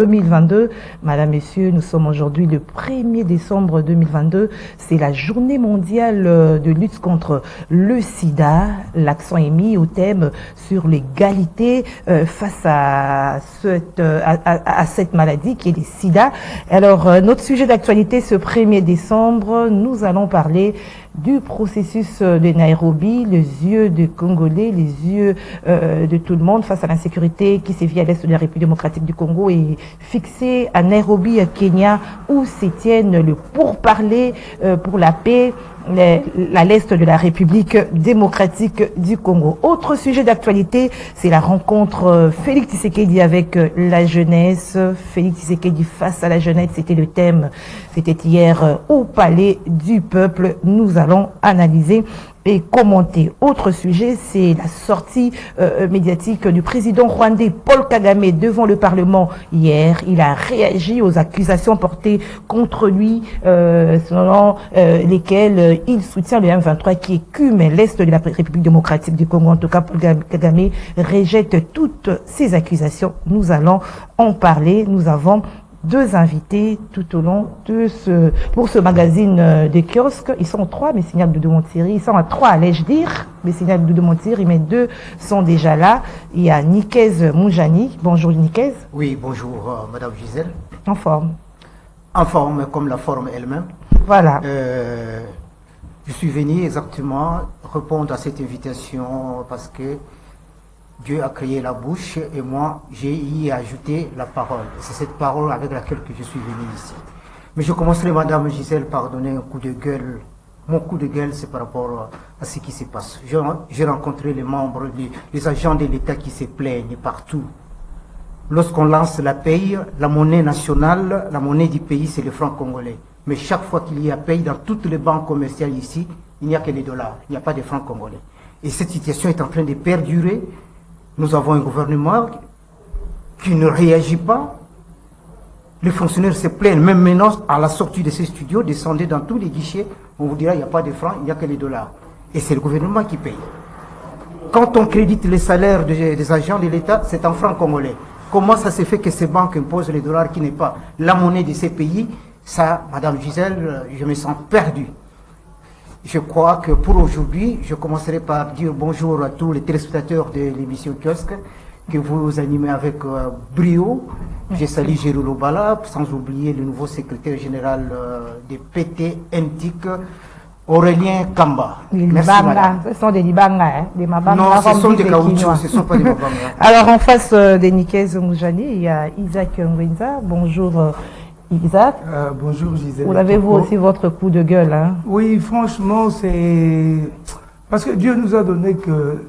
2022. Madame, Messieurs, nous sommes aujourd'hui le 1er décembre 2022. C'est la journée mondiale de lutte contre le sida. L'accent est mis au thème sur l'égalité face à cette maladie qui est le sida. Alors, notre sujet d'actualité ce 1er décembre, nous allons parler du processus de Nairobi, les yeux des Congolais, les yeux de tout le monde face à l'insécurité qui sévit à l'est de la République démocratique du Congo et fixé à Nairobi, à Kenya, où s'étiennent le pourparlers pour la paix à l'est de la République démocratique du Congo. Autre sujet d'actualité, c'est la rencontre Félix Tshisekedi avec la jeunesse. Félix Tshisekedi face à la jeunesse, c'était le thème. C'était hier au Palais du Peuple. Nous allons analyser et commenter. Autre sujet, c'est la sortie médiatique du président rwandais Paul Kagame devant le Parlement hier. Il a réagi aux accusations portées contre lui, selon lesquelles il soutient le M23 qui écume l'est de la République démocratique du Congo. En tout cas, Paul Kagame rejette toutes ces accusations. Nous allons en parler. Nous avons deux invités tout au long de pour ce magazine de kiosque. Ils sont trois, mais Signal Doudou Montiri. Ils sont à trois, allais-je dire. Mais Signal Doudou Montiri, mais deux sont déjà là. Il y a Nikez Moujani. Bonjour Nikez. Oui, bonjour Madame Gisèle. En forme. En forme comme la forme elle-même. Voilà. Je suis venu exactement répondre à cette invitation parce que Dieu a créé la bouche et moi, j'ai y ajouté la parole. C'est cette parole avec laquelle que je suis venu ici. Mais je commencerai, Madame Gisèle, par donner un coup de gueule. Mon coup de gueule, c'est par rapport à ce qui se passe. J'ai rencontré les membres, les agents de l'État qui se plaignent partout. Lorsqu'on lance la paye, la monnaie nationale, la monnaie du pays, c'est le franc congolais. Mais chaque fois qu'il y a paye, dans toutes les banques commerciales ici, il n'y a que les dollars. Il n'y a pas de francs congolais. Et cette situation est en train de perdurer. Nous avons un gouvernement qui ne réagit pas. Les fonctionnaires se plaignent, même maintenant, à la sortie de ces studios, descendez dans tous les guichets, on vous dira il n'y a pas de francs, il n'y a que les dollars. Et c'est le gouvernement qui paye. Quand on crédite les salaires des agents de l'État, c'est en francs congolais. Comment ça se fait que ces banques imposent les dollars qui n'est pas la monnaie de ces pays? Ça, Madame Gisèle, je me sens perdu. Je crois que pour aujourd'hui, je commencerai par dire bonjour à tous les téléspectateurs de l'émission Kiosque que vous animez avec brio. Je salue Gérulo Bala, sans oublier le nouveau secrétaire général des PT NTIC, Aurélien Kamba. Merci, ce sont des Libanga, hein? Des Mabanga. Non, ce sont des caoutchoucs, ce ne sont pas des Mabanga. Alors en face des Nikez Moujani, il y a Isaac Ngwenza. Bonjour. Isaac. Bonjour Gisèle. Vous avez vous aussi votre coup de gueule, hein? Oui, franchement, c'est parce que Dieu nous a donné que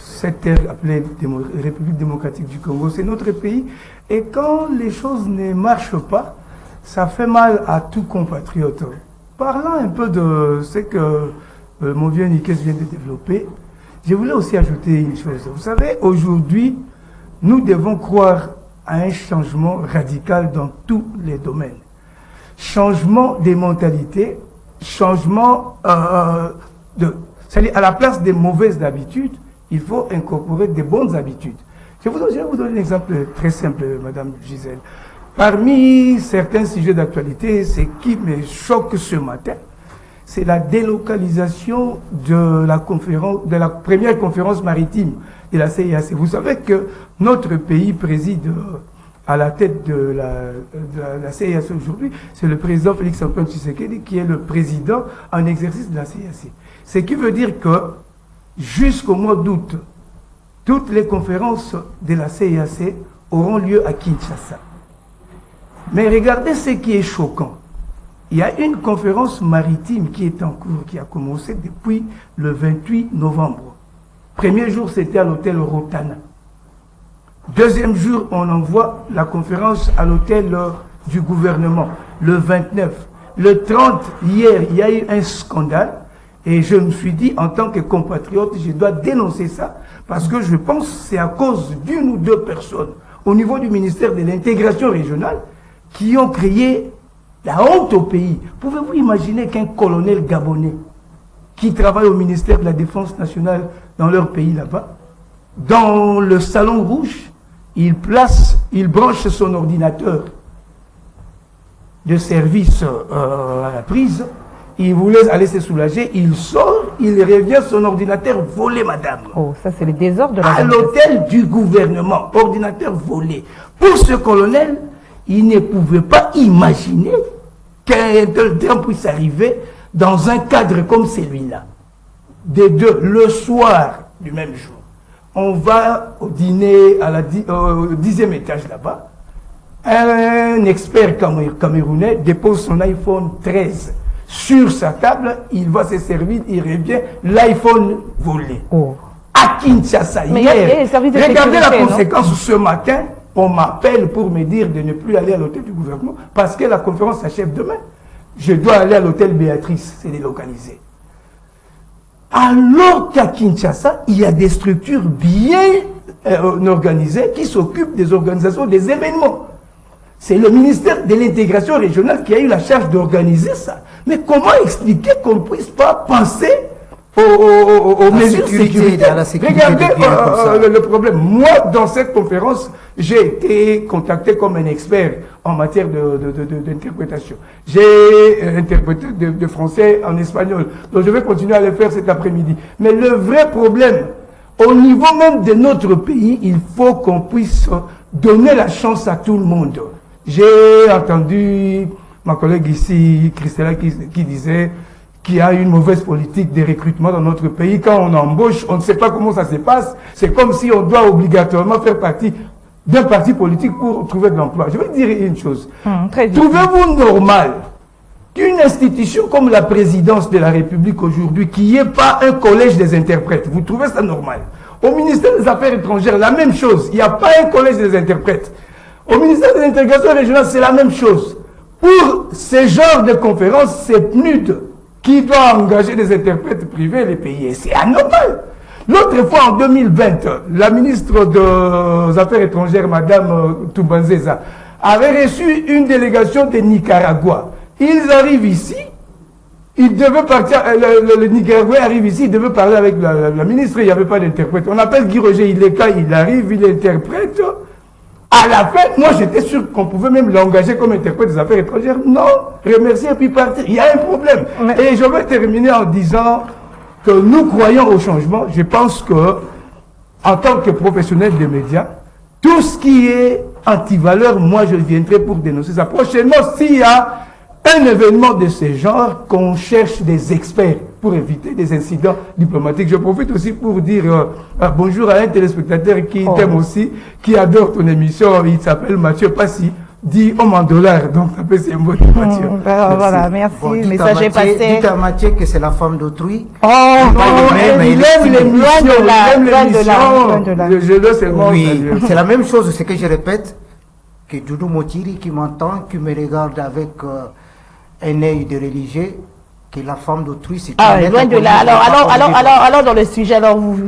cette terre appelée République démocratique du Congo, c'est notre pays. Et quand les choses ne marchent pas, ça fait mal à tout compatriote. Parlant un peu de ce que mon vieux Nikes vient de développer, je voulais aussi ajouter une chose. Vous savez, aujourd'hui, nous devons croire à un changement radical dans tous les domaines. Changement des mentalités, changement c'est-à-dire à la place des mauvaises habitudes, il faut incorporer des bonnes habitudes. Je vais vous donner un exemple très simple, Madame Gisèle. Parmi certains sujets d'actualité, ce qui me choque ce matin, c'est la délocalisation de la première conférence maritime de la CIAC. Vous savez que notre pays préside à la tête de la CIAC aujourd'hui, c'est le président Félix Antoine Tshisekedi qui est le président en exercice de la CIAC. Ce qui veut dire que jusqu'au mois d'août, toutes les conférences de la CIAC auront lieu à Kinshasa. Mais regardez ce qui est choquant. Il y a une conférence maritime qui est en cours, qui a commencé depuis le 28 novembre. Premier jour, c'était à l'hôtel Rotana. Deuxième jour, on envoie la conférence à l'hôtel du gouvernement, le 29. Le 30, hier, il y a eu un scandale. Et je me suis dit, en tant que compatriote, je dois dénoncer ça. Parce que je pense que c'est à cause d'une ou deux personnes au niveau du ministère de l'intégration régionale qui ont créé la honte au pays. Pouvez-vous imaginer qu'un colonel gabonais qui travaille au ministère de la Défense nationale dans leur pays là-bas, dans le Salon Rouge, il place il branche son ordinateur de service à la prise, il voulait aller se soulager, il sort, il revient, son ordinateur volé, madame. Oh, ça c'est le désordre de la à l'hôtel du gouvernement, ordinateur volé. Pour ce colonel, il ne pouvait pas imaginer qu'un tel drame puisse arriver dans un cadre comme celui-là. Des deux, le soir du même jour, on va au dîner au 10e étage là-bas. Un expert camerounais dépose son iPhone 13 sur sa table, il va se servir, il revient, l'iPhone volé. Oh. À Kinshasa, mais hier, regardez la non? conséquence. Ce matin, on m'appelle pour me dire de ne plus aller à l'hôtel du gouvernement parce que la conférence s'achève demain. Je dois aller à l'hôtel Béatrice, c'est délocalisé. Alors qu'à Kinshasa, il y a des structures bien organisées qui s'occupent des organisations des événements. C'est le ministère de l'intégration régionale qui a eu la charge d'organiser ça. Mais comment expliquer qu'on ne puisse pas penser aux mesures sécuritaires? Regardez le problème. Moi, dans cette conférence, j'ai été contacté comme un expert en matière d'interprétation. J'ai interprété de français en espagnol. Donc je vais continuer à le faire cet après-midi. Mais le vrai problème, au niveau même de notre pays, il faut qu'on puisse donner la chance à tout le monde. J'ai entendu ma collègue ici, Christella, qui disait qu'il y a une mauvaise politique de recrutement dans notre pays. Quand on embauche, on ne sait pas comment ça se passe. C'est comme si on doit obligatoirement faire partie d'un parti politique pour trouver de l'emploi. Je vais dire une chose. Trouvez-vous normal qu'une institution comme la présidence de la République aujourd'hui, qu'il n'y ait pas un collège des interprètes? Vous trouvez ça normal? Au ministère des Affaires étrangères, la même chose. Il n'y a pas un collège des interprètes. Au ministère de l'intégration régionale, c'est la même chose. Pour ce genre de conférences, c'est PNUD qui doit engager des interprètes privés et les payer. C'est anormal. L'autre fois, en 2020, la ministre des Affaires étrangères, Madame Toubanzeza, avait reçu une délégation de Nicaragua. Ils arrivent ici, ils devaient partir, le Nicaraguay arrive ici, il devait parler avec la ministre, il n'y avait pas d'interprète. On appelle Guy Roger Ileka, il arrive, il interprète. À la fin, moi j'étais sûr qu'on pouvait même l'engager comme interprète des affaires étrangères. Non, remercier et puis partir. Il y a un problème. Et je vais terminer en disant que nous croyons au changement. Je pense que, en tant que professionnel des médias, tout ce qui est anti-valeur, moi je viendrai pour dénoncer ça. Prochainement, s'il y a un événement de ce genre, qu'on cherche des experts pour éviter des incidents diplomatiques. Je profite aussi pour dire bonjour à un téléspectateur qui t'aime aussi, qui adore ton émission. Il s'appelle Mathieu Passy, dit homme en dollars. Donc, c'est un mot de Mathieu. Voilà, merci. Bon, message est passé. Dites à Mathieu que c'est la femme d'autrui. Oh, non, il aime l'émission. Je le sais. Oui, c'est la même chose, ce que je répète, que Doudou Motiri qui m'entend, qui me regarde avec un œil de religieux, que la femme d'autrui, c'est loin de là. Alors, dans le sujet,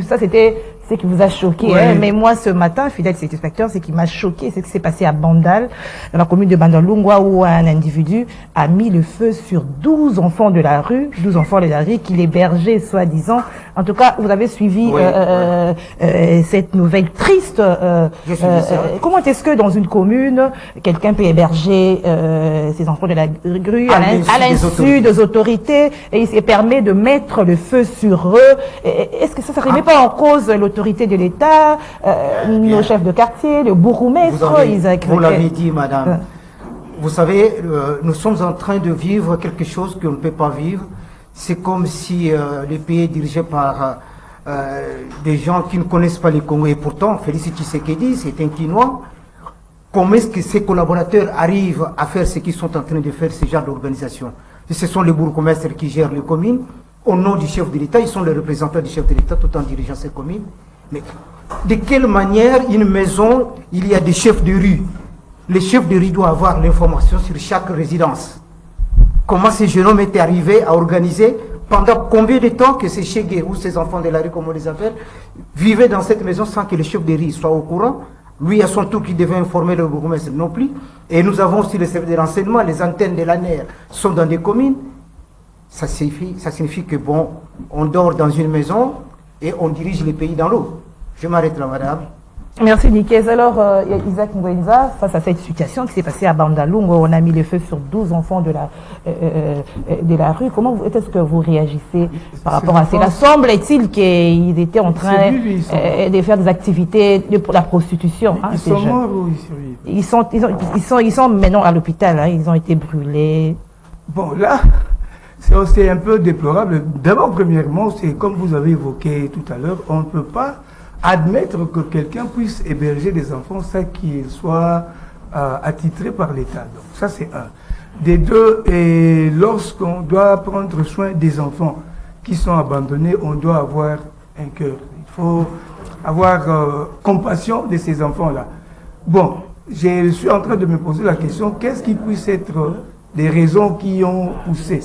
ça c'était ce qui vous a choqué. Oui. Hein, mais moi, ce matin, fidèle satisfacteur, ce qui m'a choqué, c'est ce qui s'est passé à Bandal, dans la commune de Bandalungwa, où un individu a mis le feu sur 12 enfants de la rue, qu'il hébergeait, soi-disant. En tout cas, vous avez suivi cette nouvelle triste. Comment est-ce que dans une commune, quelqu'un peut héberger ses enfants de la rue à l'insu des autorités et il se permet de mettre le feu sur eux? Est-ce que ça ne remet pas en cause l'autorité de l'État, nos chefs de quartier, le bourgmestre, Isaac? Vous l'avez dit, madame. Vous savez, nous sommes en train de vivre quelque chose qu'on ne peut pas vivre. C'est comme si le pays est dirigé par des gens qui ne connaissent pas les Congo. Et pourtant, Félix Tshisekedi, c'est un Quinois. Comment est-ce que ses collaborateurs arrivent à faire ce qu'ils sont en train de faire, ce genre d'organisation? Ce sont les bourgmestres qui gèrent les communes. Au nom du chef de l'État, ils sont les représentants du chef de l'État tout en dirigeant ces communes. Mais de quelle manière une maison, il y a des chefs de rue? Le chef de rue doit avoir l'information sur chaque résidence. Comment ces jeunes hommes étaient arrivés à organiser, pendant combien de temps que ces chégués ou ces enfants de la rue, comme on les appelle, vivaient dans cette maison sans que le chef de rue soit au courant? Lui, à son tour, qui devait informer le bourgmestre non plus. Et nous avons aussi les services de renseignement, les antennes de l'ANER sont dans des communes. Ça signifie que, bon, on dort dans une maison et on dirige le pays dans l'eau. Je m'arrête là, madame. Merci Nikes. Alors, Isaac Ngwenza, face à cette situation qui s'est passée à Bandalung, où on a mis le feu sur 12 enfants de la rue, comment est-ce que vous réagissez par rapport à cela? Semble-t-il qu'ils étaient en train de faire des activités pour la prostitution. Ils sont morts ou ils survivent? Ils sont maintenant à l'hôpital, hein, ils ont été brûlés. Bon, là, c'est un peu déplorable. D'abord, premièrement, c'est comme vous avez évoqué tout à l'heure, on ne peut pas admettre que quelqu'un puisse héberger des enfants sans qu'ils soient attitrés par l'État. Donc ça, c'est un. Des deux, et lorsqu'on doit prendre soin des enfants qui sont abandonnés, on doit avoir un cœur. Il faut avoir compassion de ces enfants-là. Bon, je suis en train de me poser la question, qu'est-ce qui puisse être des raisons qui ont poussé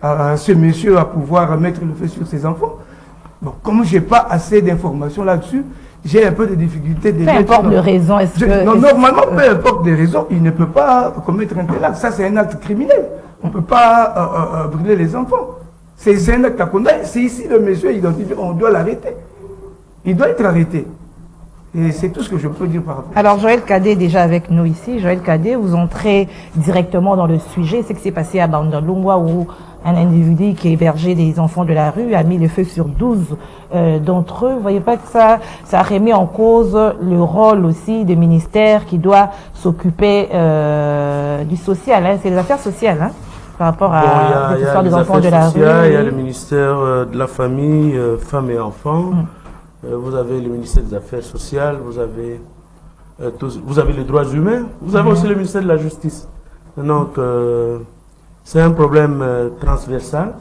ce monsieur à pouvoir mettre le feu sur ses enfants? Bon, comme je n'ai pas assez d'informations là-dessus, j'ai un peu de difficulté de... Peu importe les raisons, normalement, peu importe les raisons, il ne peut pas commettre un tel acte. Ça, c'est un acte criminel. On ne peut pas brûler les enfants. C'est un acte à condamner. C'est ici le monsieur identifié, on doit l'arrêter. Il doit être arrêté. Et c'est tout ce que je peux dire par rapport. Alors, Joël Cadet est déjà avec nous ici. Joël Cadet, vous entrez directement dans le sujet. C'est ce qui s'est passé à Bandalungwa où un individu qui hébergeait des enfants de la rue a mis le feu sur 12 d'entre eux. Vous voyez pas que ça remet en cause le rôle aussi des ministères qui doit s'occuper du social. Hein. C'est les affaires sociales, hein, par rapport à l'histoire des enfants de la rue. Il y a le ministère de la famille, femmes et enfants. Vous avez le ministère des Affaires sociales, vous avez les droits humains, vous avez aussi le ministère de la Justice. Donc, c'est un problème transversal.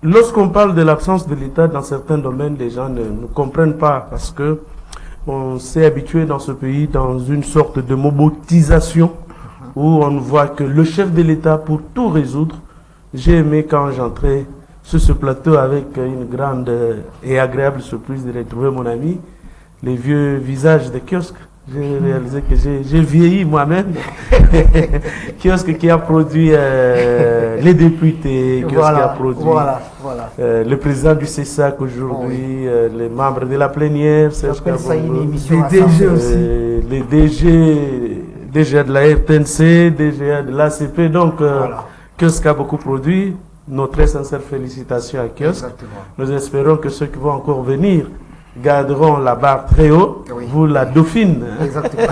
Lorsqu'on parle de l'absence de l'État dans certains domaines, les gens ne comprennent pas parce que on s'est habitué dans ce pays dans une sorte de mobotisation où on ne voit que le chef de l'État pour tout résoudre. J'ai aimé quand j'entrais sur ce plateau avec une grande et agréable surprise de retrouver mon ami, les vieux visages de kiosques. J'ai réalisé que j'ai vieilli moi-même. Kiosque qui a produit les députés, Kiosque qui a produit le président du CESAC aujourd'hui, les membres de la plénière, les DG de la RTNC, DG de l'ACP. Donc, Kiosque a beaucoup produit. Nos très sincères félicitations à Kiosque. Exactement. Nous espérons que ceux qui vont encore venir garderont la barre très haut. Oui. Vous, la dauphine. Exactement.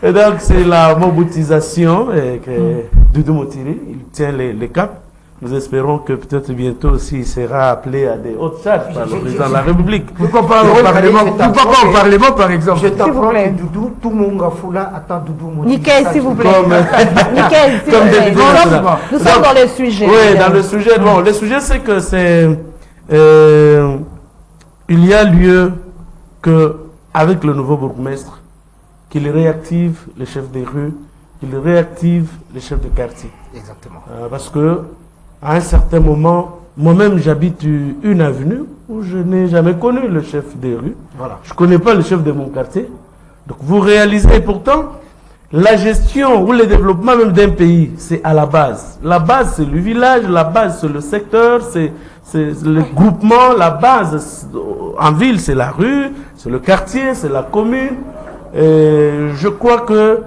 Et donc, c'est la mobilisation que Doudou Motiri, il tient les caps. Nous espérons que peut-être bientôt aussi il sera appelé à des hautes charges par le président de la République. Pourquoi pas au Parlement, par exemple? Je t'apprends que Doudou, tout le monde a foulé, attend Doudou Motiri. Nickel, s'il vous plaît. Nickel, s'il vous plaît. Nous sommes dans le sujet. Oui, dans le sujet. Bon, le sujet, c'est que c'est... il y a lieu que, avec le nouveau bourgmestre, qu'il réactive les chefs des rues, qu'il réactive les chefs de quartier. Exactement. Parce que, à un certain moment, moi-même j'habite une avenue où je n'ai jamais connu le chef des rues. Voilà. Je ne connais pas le chef de mon quartier. Donc vous réalisez pourtant, la gestion ou le développement même d'un pays, c'est à la base. La base, c'est le village, la base, c'est le secteur, c'est le groupement, la base en ville, c'est la rue, c'est le quartier, c'est la commune. Et je crois que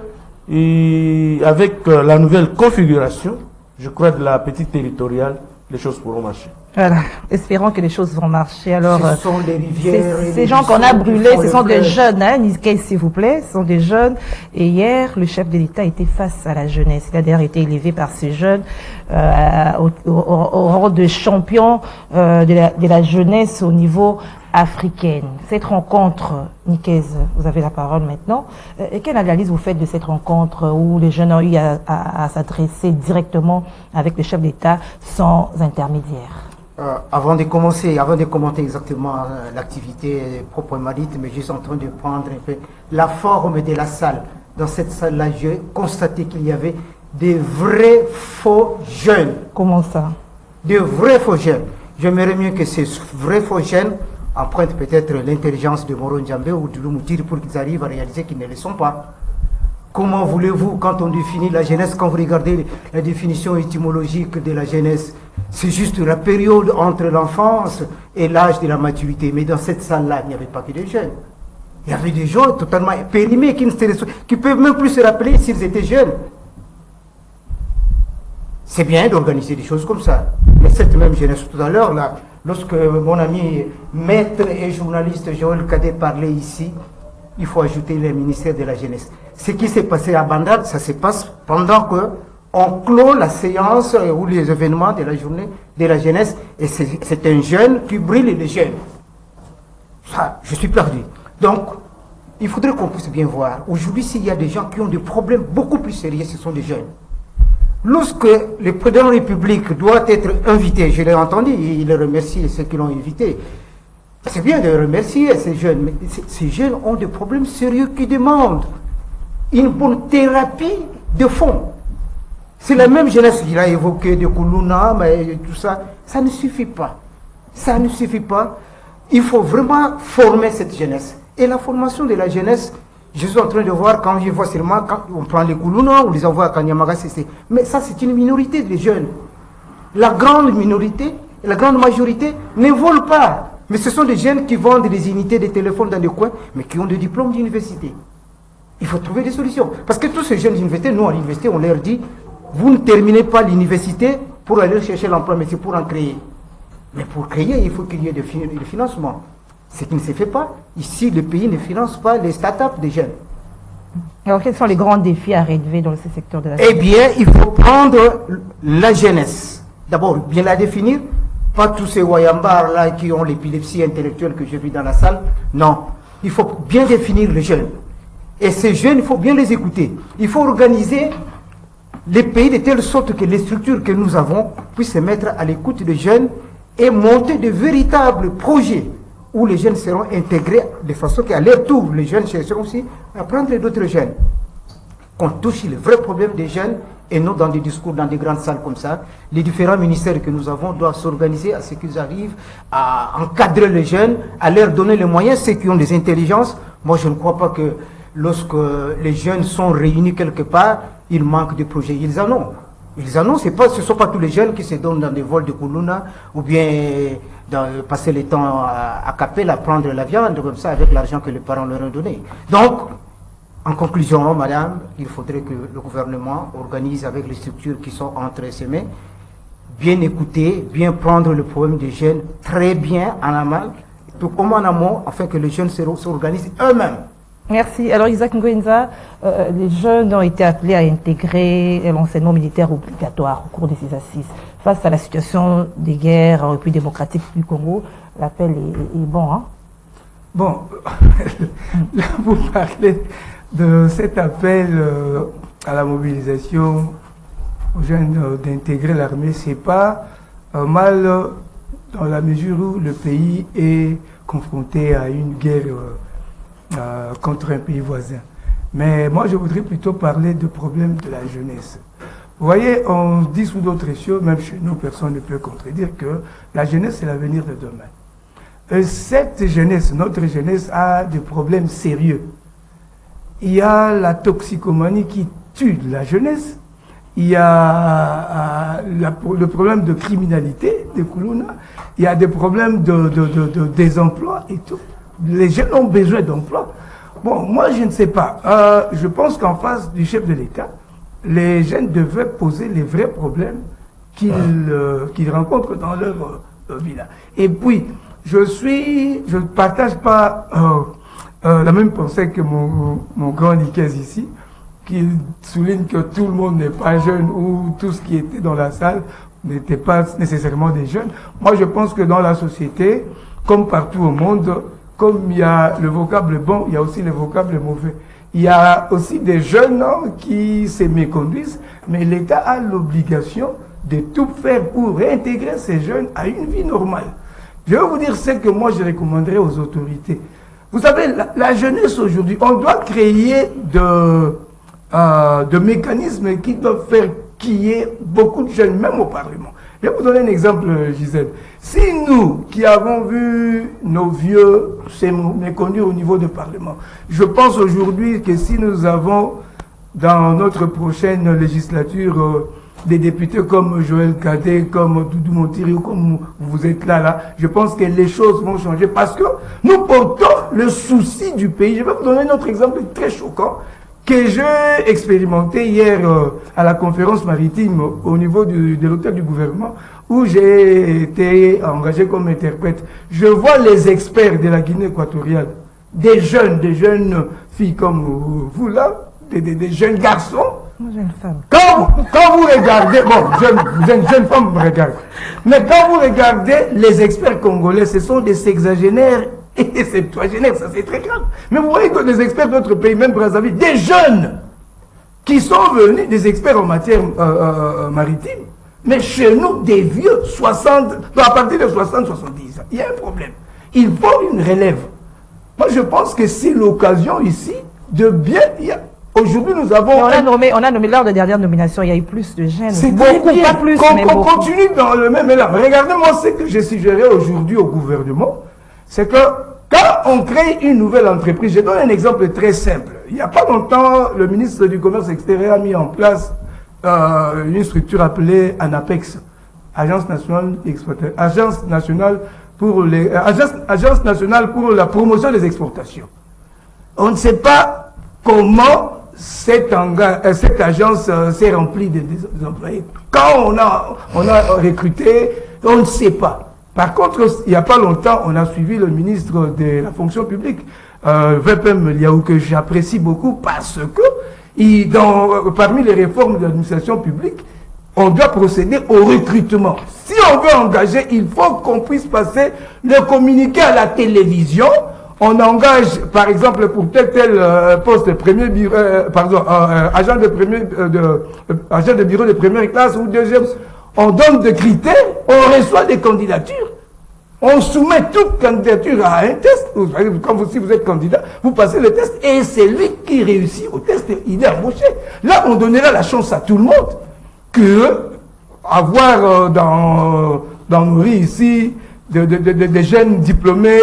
avec la nouvelle configuration, je crois de la petite territoriale, les choses pourront marcher. Voilà, espérons que les choses vont marcher. Alors, ce sont les rivières. Ces gens qu'on a brûlés, ce sont des jeunes, hein, Niskei, s'il vous plaît, ce sont des jeunes. Et hier, le chef de l'État était face à la jeunesse. Il a d'ailleurs été élevé par ces jeunes au rang de champion de la jeunesse au niveau africain. Cette rencontre, Nikez, vous avez la parole maintenant. Et quelle analyse vous faites de cette rencontre où les jeunes ont eu à s'adresser directement avec le chef d'État sans intermédiaire? Avant de commenter exactement l'activité proprement dite, mais juste en train de prendre un peu la forme de la salle. Dans cette salle-là, j'ai constaté qu'il y avait des vrais faux jeunes. Comment ça? De vrais faux jeunes. J'aimerais mieux que ces vrais faux jeunes empruntent peut-être l'intelligence de Moro Njambe ou de Lumutiri pour qu'ils arrivent à réaliser qu'ils ne le sont pas. Comment voulez-vous, quand on définit la jeunesse, quand vous regardez la définition étymologique de la jeunesse, C'est juste la période entre l'enfance et l'âge de la maturité. Mais dans cette salle-là, il n'y avait pas que des jeunes. Il y avait des gens totalement périmés qui ne peuvent même plus se rappeler s'ils étaient jeunes. C'est bien d'organiser des choses comme ça. Mais cette même jeunesse, tout à l'heure, là, lorsque mon ami maître et journaliste Joël Cadet parlait ici, il faut ajouter le ministère de la Jeunesse. Ce qui s'est passé à Bandar, ça se passe pendant qu'on clôt la séance ou les événements de la journée de la jeunesse. Et c'est un jeune qui brille les jeunes. Ça, je suis perdu. Donc, il faudrait qu'on puisse bien voir. Aujourd'hui, s'il y a des gens qui ont des problèmes beaucoup plus sérieux, ce sont des jeunes. Lorsque le président de la République doit être invité, je l'ai entendu, il remercie ceux qui l'ont invité. C'est bien de remercier ces jeunes, mais ces jeunes ont des problèmes sérieux qui demandent une bonne thérapie de fond. C'est la même jeunesse qu'il a évoqué de Koulouna, mais tout ça. Ça ne suffit pas. Ça ne suffit pas. Il faut vraiment former cette jeunesse. Et la formation de la jeunesse, je suis en train de voir, quand je vois seulement, quand on prend les Koulouna, on les envoie à Kanyamaga, mais ça c'est une minorité de jeunes. La grande minorité, la grande majorité ne volent pas. Mais ce sont des jeunes qui vendent des unités de téléphone dans des coins, mais qui ont des diplômes d'université. Il faut trouver des solutions. Parce que tous ces jeunes d'université, nous à l'université, on leur dit, vous ne terminez pas l'université pour aller chercher l'emploi, mais c'est pour en créer. Mais pour créer, il faut qu'il y ait du financement. Ce qui ne se fait pas. Ici, le pays ne finance pas les start-up des jeunes. Alors, quels sont les grands défis à relever dans ce secteur de la Eh bien, il faut prendre la jeunesse. D'abord, bien la définir. Pas tous ces Wayambars là qui ont l'épilepsie intellectuelle que j'ai vu dans la salle. Non. Il faut bien définir les jeunes. Et ces jeunes, il faut bien les écouter. Il faut organiser les pays de telle sorte que les structures que nous avons puissent se mettre à l'écoute des jeunes et monter de véritables projets où les jeunes seront intégrés de façon qu'à leur tour, les jeunes chercheront aussi à prendre d'autres jeunes. Qu'on touche les vrais problèmes des jeunes et non dans des discours, dans des grandes salles comme ça. Les différents ministères que nous avons doivent s'organiser à ce qu'ils arrivent à encadrer les jeunes, à leur donner les moyens, ceux qui ont des intelligences. Moi, je ne crois pas que lorsque les jeunes sont réunis quelque part, il manque de projets. Ils en ont. Ils en ont. Ce ne sont pas tous les jeunes qui se donnent dans des vols de Koulouna ou bien passer le temps à Capel à prendre la viande comme ça avec l'argent que les parents leur ont donné. Donc, en conclusion, madame, il faudrait que le gouvernement organise avec les structures qui sont entre ses mains, bien écouter, bien prendre le problème des jeunes très bien en amont, tout comme en amont, afin que les jeunes s'organisent eux-mêmes. Merci. Alors, Isaac Ngwenza, les jeunes ont été appelés à intégrer l'enseignement militaire obligatoire au cours de ces assises. Face à la situation des guerres en République démocratique du Congo, l'appel est bon, hein? Bon, là, vous parlez de cet appel à la mobilisation aux jeunes d'intégrer l'armée. C'est pas mal dans la mesure où le pays est confronté à une guerre contre un pays voisin. Mais moi, je voudrais plutôt parler du problème de la jeunesse. Vous voyez, on dit sous d'autres cieux, même chez nous, personne ne peut contredire que la jeunesse, c'est l'avenir de demain. Cette jeunesse, notre jeunesse, a des problèmes sérieux. Il y a la toxicomanie qui tue la jeunesse. Il y a le problème de criminalité de Koulouna. Il y a des problèmes de désemploi et tout. Les jeunes ont besoin d'emploi. Bon, moi, je ne sais pas. Je pense qu'en face du chef de l'État, les jeunes devraient poser les vrais problèmes qu'ils rencontrent dans leur village. Et puis, je ne partage pas la même pensée que mon grand Nikez ici, qui souligne que tout le monde n'est pas jeune ou tout ce qui était dans la salle n'était pas nécessairement des jeunes. Moi, je pense que dans la société, comme partout au monde, comme il y a le vocable bon, il y a aussi le vocable mauvais. Il y a aussi des jeunes qui se méconduisent, mais l'État a l'obligation de tout faire pour réintégrer ces jeunes à une vie normale. Je vais vous dire ce que moi je recommanderais aux autorités. Vous savez, la jeunesse aujourd'hui, on doit créer de mécanismes qui doivent faire qu'il y ait beaucoup de jeunes, même au Parlement. Je vais vous donner un exemple, Gisèle. Si nous, qui avons vu nos vieux se méconduire au niveau du Parlement, je pense aujourd'hui que si nous avons, dans notre prochaine législature, des députés comme Joël Cadet, comme Doudou Montiri, comme vous êtes là, je pense que les choses vont changer parce que nous portons le souci du pays. Je vais vous donner un autre exemple très choquant que j'ai expérimenté hier à la conférence maritime au niveau de l'hôtel du gouvernement où j'ai été engagé comme interprète. Je vois les experts de la Guinée équatoriale, des jeunes filles comme vous là, des jeunes garçons. Jeune femme. Quand vous regardez, jeune femme me regarde, mais quand vous regardez les experts congolais, ce sont des sexagénaires et septuagénaires, ça c'est très grave. Mais vous voyez que des experts d'autres pays, même Brazzaville, des jeunes qui sont venus, des experts en matière maritime, mais chez nous, des vieux, 60, à partir de 60, 70 ans, il y a un problème. Il faut une relève. Moi je pense que c'est l'occasion ici de bien... Aujourd'hui, nous avons... On a nommé lors de dernière nomination, il y a eu plus de jeunes. C'est beaucoup, bien. pas plus, mais qu'on beaucoup. continue dans le même élan. Regardez-moi ce que j'ai suggéré aujourd'hui au gouvernement. C'est que quand on crée une nouvelle entreprise, je donne un exemple très simple. Il n'y a pas longtemps, le ministre du Commerce extérieur a mis en place une structure appelée ANAPEX, Agence nationale pour la promotion des exportations. On ne sait pas comment cette agence s'est remplie des employés. Quand on a recruté, on ne sait pas. Par contre, il n'y a pas longtemps, on a suivi le ministre de la fonction publique, VPM Liaou, que j'apprécie beaucoup parce que parmi les réformes de l'administration publique, on doit procéder au recrutement. Si on veut engager, il faut qu'on puisse passer le communiqué à la télévision. On engage, par exemple, pour tel poste, agent de bureau de première classe ou deuxième, on donne des critères, on reçoit des candidatures. On soumet toute candidature à un test. Si vous êtes candidat, vous passez le test et c'est lui qui réussit au test, il est embauché. Là, on donnera la chance à tout le monde que avoir dans nos rues ici des jeunes diplômés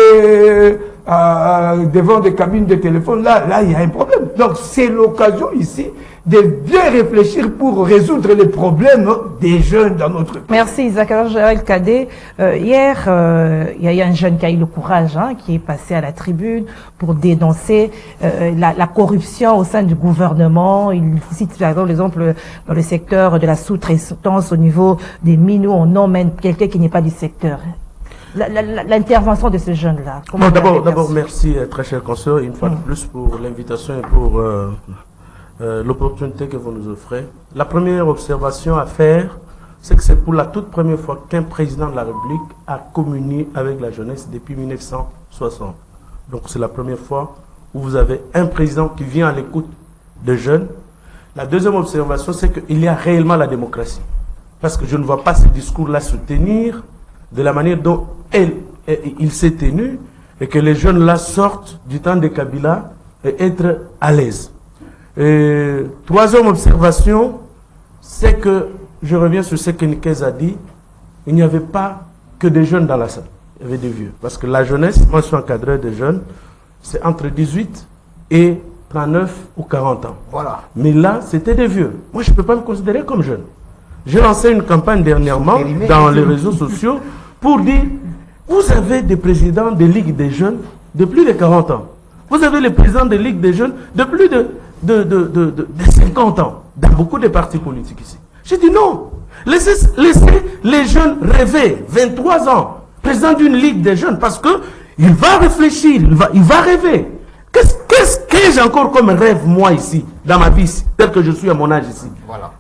devant des cabines de téléphone, là, il y a un problème. Donc, c'est l'occasion ici de bien réfléchir pour résoudre les problèmes des jeunes dans notre pays. Merci Isaac. Alors, Joël Cadet, hier, il y a eu un jeune qui a eu le courage, qui est passé à la tribune pour dénoncer la corruption au sein du gouvernement. Il cite par exemple dans le secteur de la sous-traitance au niveau des mines où on emmène quelqu'un qui n'est pas du secteur. L'intervention de ce jeune-là. D'abord, merci, très cher consoeur, une fois de plus pour l'invitation et pour l'opportunité que vous nous offrez. La première observation à faire, c'est que c'est pour la toute première fois qu'un président de la République a communié avec la jeunesse depuis 1960. Donc c'est la première fois où vous avez un président qui vient à l'écoute de jeunes. La deuxième observation, c'est qu'il y a réellement la démocratie. Parce que je ne vois pas ce discours-là se tenir de la manière dont il s'est tenu et que les jeunes là sortent du temps de Kabila et être à l'aise. Troisième observation, c'est que, je reviens sur ce que Nikez a dit, il n'y avait pas que des jeunes dans la salle, il y avait des vieux. Parce que la jeunesse, moi je suis encadré de jeunes, c'est entre 18 et 39 ou 40 ans. Voilà. Mais là, c'était des vieux. Moi, je ne peux pas me considérer comme jeune. J'ai lancé une campagne dernièrement dans les réseaux sociaux pour dire, vous avez des présidents des ligues des jeunes de plus de 40 ans. Vous avez les présidents des ligues des jeunes de plus de 50 ans dans beaucoup de partis politiques ici. J'ai dit non. Laissez les jeunes rêver. 23 ans, président d'une ligue des jeunes, parce que il va réfléchir, il va rêver. Qu'est-ce que j'ai encore comme rêve, moi, ici, dans ma vie, tel que je suis à mon âge ici? Voilà.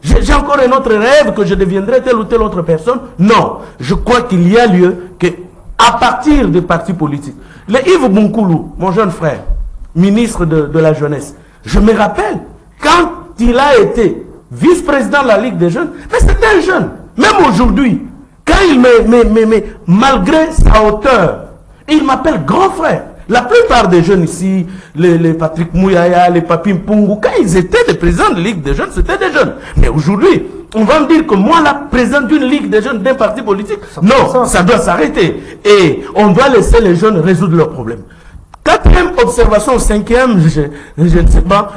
J'ai encore un autre rêve que je deviendrai telle ou telle autre personne? Non. Je crois qu'il y a lieu que, à partir des partis politiques, le Yves Bunkoulou, mon jeune frère, ministre de la jeunesse, je me rappelle, quand il a été vice-président de la Ligue des jeunes, mais c'était un jeune. Même aujourd'hui, quand il malgré sa hauteur, il m'appelle grand frère. La plupart des jeunes ici, les Patrick Mouyaya, les Papi Mpungu, quand ils étaient des présidents de la Ligue des jeunes, c'était des jeunes. Mais aujourd'hui, on va me dire que moi, la présidente d'une Ligue des jeunes d'un parti politique, non, ça doit s'arrêter. Et on doit laisser les jeunes résoudre leurs problèmes. Quatrième observation, cinquième, je ne sais pas.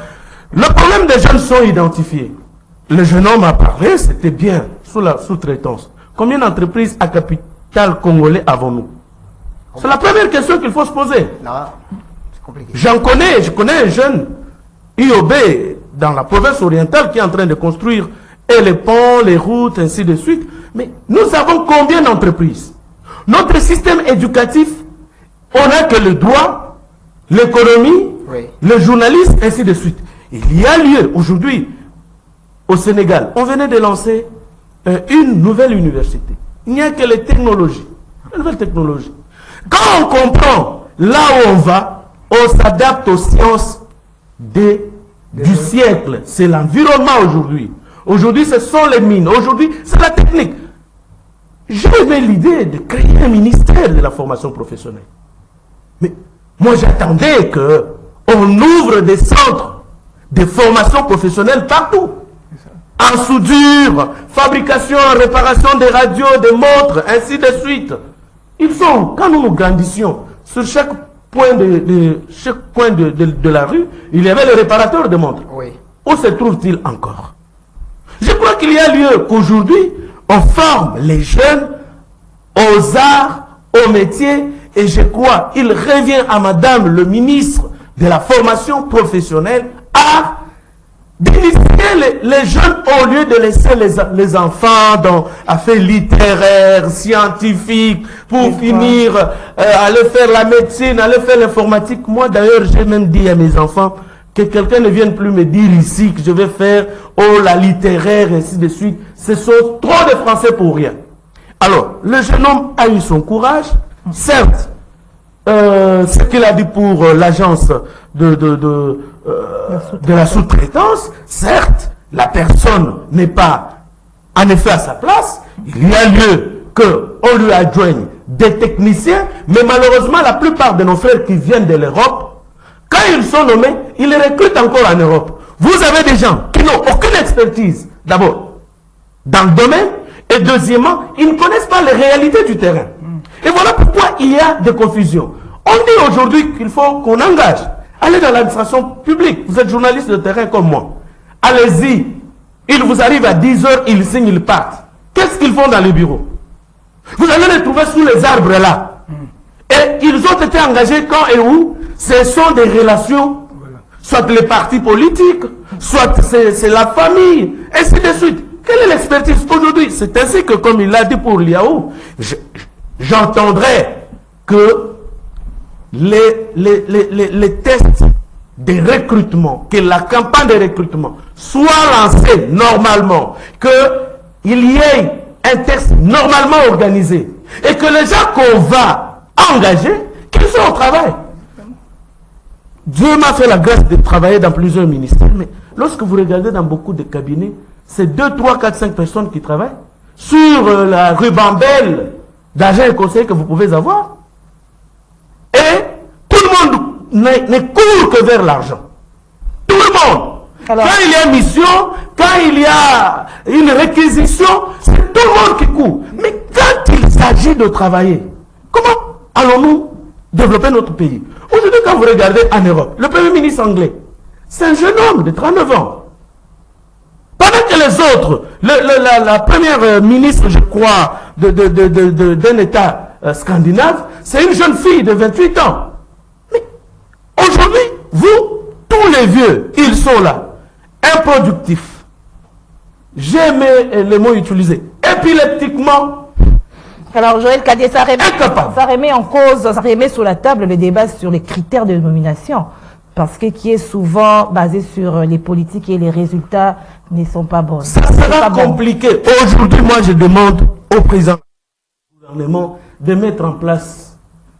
Le problème des jeunes sont identifiés. le jeune homme a parlé, c'était bien, sous la sous-traitance. Combien d'entreprises à capital congolais avons-nous? C'est la première question qu'il faut se poser. Là, c'est compliqué. Je connais un jeune IOB dans la province orientale qui est en train de construire et les ponts, les routes, ainsi de suite. Mais nous avons combien d'entreprises? Notre système éducatif, on n'a que le droit, l'économie, Oui. le journalisme, ainsi de suite. Il y a lieu aujourd'hui au Sénégal. On venait de lancer une nouvelle université. Il n'y a que les technologies, une nouvelle technologie. Quand on comprend là où on va, on s'adapte aux sciences du siècle. C'est l'environnement aujourd'hui. Aujourd'hui, ce sont les mines. Aujourd'hui, c'est la technique. J'ai aimé l'idée de créer un ministère de la formation professionnelle. Mais moi, j'attendais qu'on ouvre des centres de formation professionnelle partout. En soudure, fabrication, réparation des radios, des montres, ainsi de suite. Ils sont, quand nous grandissions, sur chaque point de la rue, il y avait le réparateur de montres. Oui. Où se trouve-t-il encore? Je crois qu'il y a lieu qu'aujourd'hui, on forme les jeunes aux arts, aux métiers, et je crois qu'il revient à Madame le ministre de la formation professionnelle à d'initier les jeunes au lieu de laisser les enfants dans affaires littéraires, scientifiques, pour finir aller faire la médecine, aller faire l'informatique. Moi d'ailleurs, j'ai même dit à mes enfants que quelqu'un ne vienne plus me dire ici que je vais faire la littéraire, ainsi de suite. Ce sont trop de français pour rien. Alors, le jeune homme a eu son courage, certes. Ce qu'il a dit pour l'agence de la sous-traitance, certes, la personne n'est pas en effet à sa place. Il y a lieu qu'on lui adjoigne des techniciens, mais malheureusement, la plupart de nos frères qui viennent de l'Europe, quand ils sont nommés, ils les recrutent encore en Europe. Vous avez des gens qui n'ont aucune expertise, d'abord, dans le domaine, et deuxièmement, ils ne connaissent pas les réalités du terrain. Et voilà pourquoi il y a des confusions. On dit aujourd'hui qu'il faut qu'on engage. Allez dans l'administration publique. Vous êtes journaliste de terrain comme moi. Allez-y. Il vous arrive à 10 heures, ils signent, ils partent. Qu'est-ce qu'ils font dans les bureaux? Vous allez les trouver sous les arbres là. Et ils ont été engagés quand et où? Ce sont des relations, soit les partis politiques, soit c'est la famille, ainsi de suite. Quelle est l'expertise aujourd'hui? C'est ainsi que, comme il l'a dit pour Liaou, j'entendrai que les tests de recrutement, que la campagne de recrutement soit lancée normalement, qu'il y ait un test normalement organisé, et que les gens qu'on va engager, qu'ils soient au travail. Dieu m'a fait la grâce de travailler dans plusieurs ministères, mais lorsque vous regardez dans beaucoup de cabinets, c'est 2, 3, 4, 5 personnes qui travaillent sur la ribambelle d'agents et conseillers que vous pouvez avoir. Et tout le monde ne court que vers l'argent. Tout le monde. Alors, quand il y a une mission, quand il y a une réquisition, c'est tout le monde qui court. Mais quand il s'agit de travailler, comment allons-nous développer notre pays? Aujourd'hui, quand vous regardez en Europe, le Premier ministre anglais, c'est un jeune homme de 39 ans. Pendant que les autres, la première ministre, je crois, d'un État scandinave, c'est une jeune fille de 28 ans. Mais aujourd'hui, vous, tous les vieux, ils sont là, improductifs. J'ai aimé les mots utilisés. Épileptiquement. Alors, Joël Kadié, ça remet en cause, ça remet sur la table le débat sur les critères de nomination. Parce que qui est souvent basé sur les politiques et les résultats ne sont pas bons. Ça sera compliqué. Aujourd'hui, moi, je demande au président du gouvernement de mettre en place.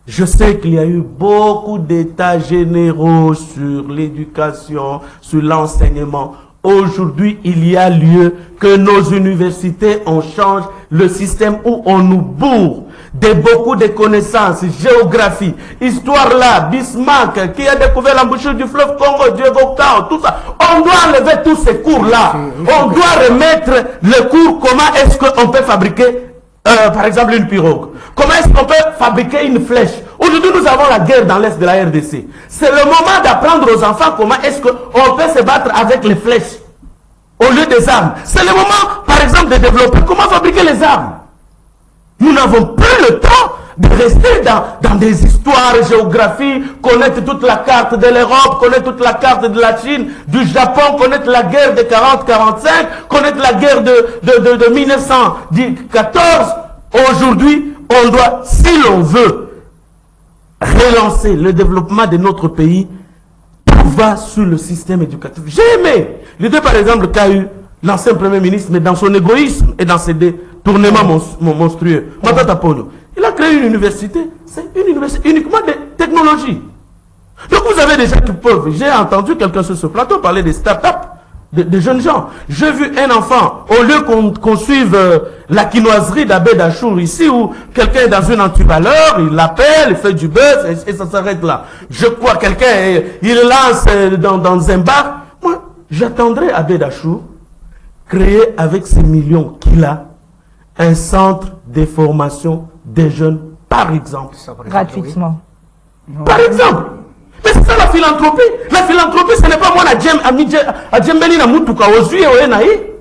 Je sais qu'il y a eu beaucoup d'états généraux sur l'éducation, sur l'enseignement. Aujourd'hui, il y a lieu que nos universités, on change le système où on nous bourre de beaucoup de connaissances, géographie, histoire là, Bismarck, qui a découvert l'embouchure du fleuve Congo, Diego Cao, tout ça. On doit enlever tous ces cours-là. On doit remettre le cours comment est-ce qu'on peut fabriquer, par exemple, une pirogue. Comment est-ce qu'on peut fabriquer une flèche. Aujourd'hui, nous avons la guerre dans l'est de la RDC. C'est le moment d'apprendre aux enfants comment est-ce qu'on peut se battre avec les flèches. au lieu des armes. C'est le moment, par exemple, de développer comment fabriquer les armes. Nous n'avons plus le temps de rester dans des histoires, géographie, connaître toute la carte de l'Europe, connaître toute la carte de la Chine, du Japon, connaître la guerre de 40-45, connaître la guerre de 1914. Aujourd'hui, on doit, si l'on veut relancer le développement de notre pays, tout va sur le système éducatif. J'ai aimé l'idée, par exemple, qu'a eu l'ancien Premier ministre, mais dans son égoïsme et dans ses détournements monstrueux. Matata Polo. Il a créé une université. C'est une université uniquement de technologie. Donc vous avez des gens qui peuvent. J'ai entendu quelqu'un sur ce plateau parler des start-up, des jeunes gens. J'ai vu un enfant, au lieu qu'on suive la quinoiserie d'Abbé Dachour ici, où quelqu'un est dans une antivaleur, il l'appelle, il fait du buzz, et ça s'arrête là. Je crois quelqu'un, il lance dans un bar. Moi, j'attendrai Abbé Dachour créer avec ces millions qu'il a un centre de formation des jeunes, par exemple. Gratuitement. Par exemple. Mais c'est ça la philanthropie. La philanthropie, ce n'est pas moi à Djembeli na Moutouka aux yeux au Enaï.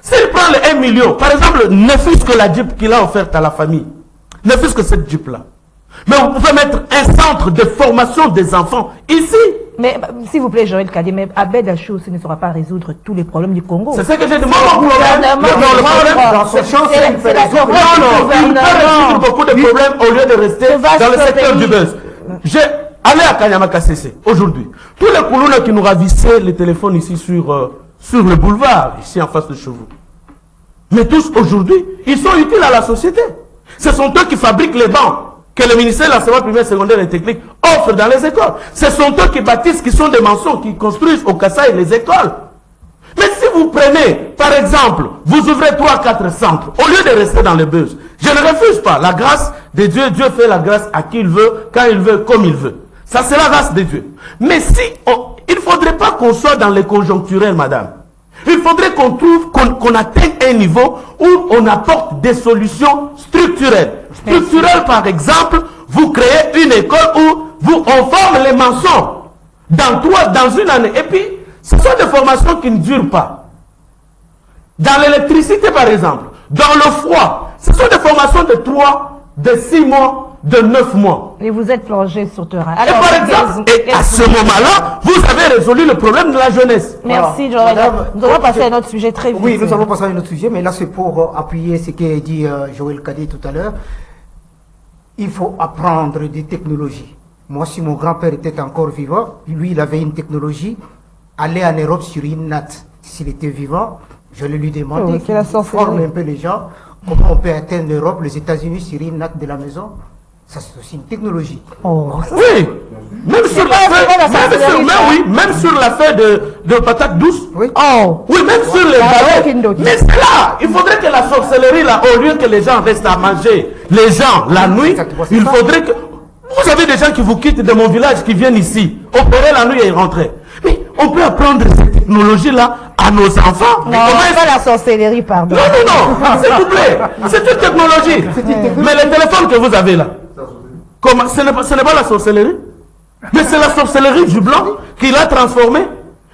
S'il prend les 1 million, par exemple, ne fût-ce que la Jeep qu'il a offerte à la famille, ne fût-ce que cette Jeep-là. Mais vous pouvez mettre un centre de formation des enfants ici. Mais s'il vous plaît, Joël Kadé, mais Abbé Dachour ne saura pas résoudre tous les problèmes du Congo. C'est ce que j'ai dit. Moi, mon problème, le problème, dans ce champ, c'est une c'est la raison. non, il peut résoudre beaucoup de problèmes au lieu de rester dans le secteur du buzz. J'ai allé à Kanyamaka CC aujourd'hui. Tous les Koulouna qui nous ravissaient les téléphones ici sur le boulevard, ici en face de chez vous. Mais tous aujourd'hui, ils sont utiles à la société. Ce sont eux qui fabriquent les bancs que le ministère de l'enseignement primaire, secondaire et technique offre dans les écoles. Ce sont eux qui bâtissent, qui sont des maçons, qui construisent au Kassai les écoles. Mais si vous prenez, par exemple, vous ouvrez 3-4 centres, au lieu de rester dans le buzz, je ne refuse pas la grâce de Dieu. Dieu fait la grâce à qui il veut, quand il veut, comme il veut. Ça, c'est la grâce de Dieu. Mais si il ne faudrait pas qu'on soit dans les conjoncturels, madame. Il faudrait qu'on trouve, qu'on atteigne un niveau où on apporte des solutions structurelles. Structurelles, par exemple, vous créez une école où on forme les maçons dans une année. Et puis, ce sont des formations qui ne durent pas. Dans l'électricité, par exemple, dans le froid, ce sont des formations de 3, de 6 mois, de 9 mois. Et vous êtes plongé sur terrain. Alors, et par exemple, à ce moment-là, vous avez résolu le problème de la jeunesse. Merci, Joël. Nous allons passer à un autre sujet très vite. Oui, nous allons passer à un autre sujet, mais là c'est pour appuyer ce qu'a dit Joël Kadé tout à l'heure. Il faut apprendre des technologies. Moi, si mon grand-père était encore vivant, lui, il avait une technologie, aller en Europe sur une natte. S'il était vivant, je lui demandais qu'il forme un peu les gens, comment on peut atteindre l'Europe, les États-Unis sur une natte de la maison. Ça, c'est aussi une technologie. Oh. Oui, même sur l'affaire de patates douces. Oui. Oh. Oui, même sur les ballons. Mais c'est là, il faudrait que la sorcellerie, là, au lieu que les gens restent à manger, les gens, la nuit, il faudrait que... Vous avez des gens qui vous quittent de mon village, qui viennent ici, opérer la nuit et rentrer. Mais on peut apprendre cette technologie-là à nos enfants. Non, pas la sorcellerie, pardon. Non, s'il vous plaît. C'est une technologie. Mais les téléphones que vous avez là, ce n'est pas la sorcellerie, mais c'est la sorcellerie du blanc qui l'a transformé.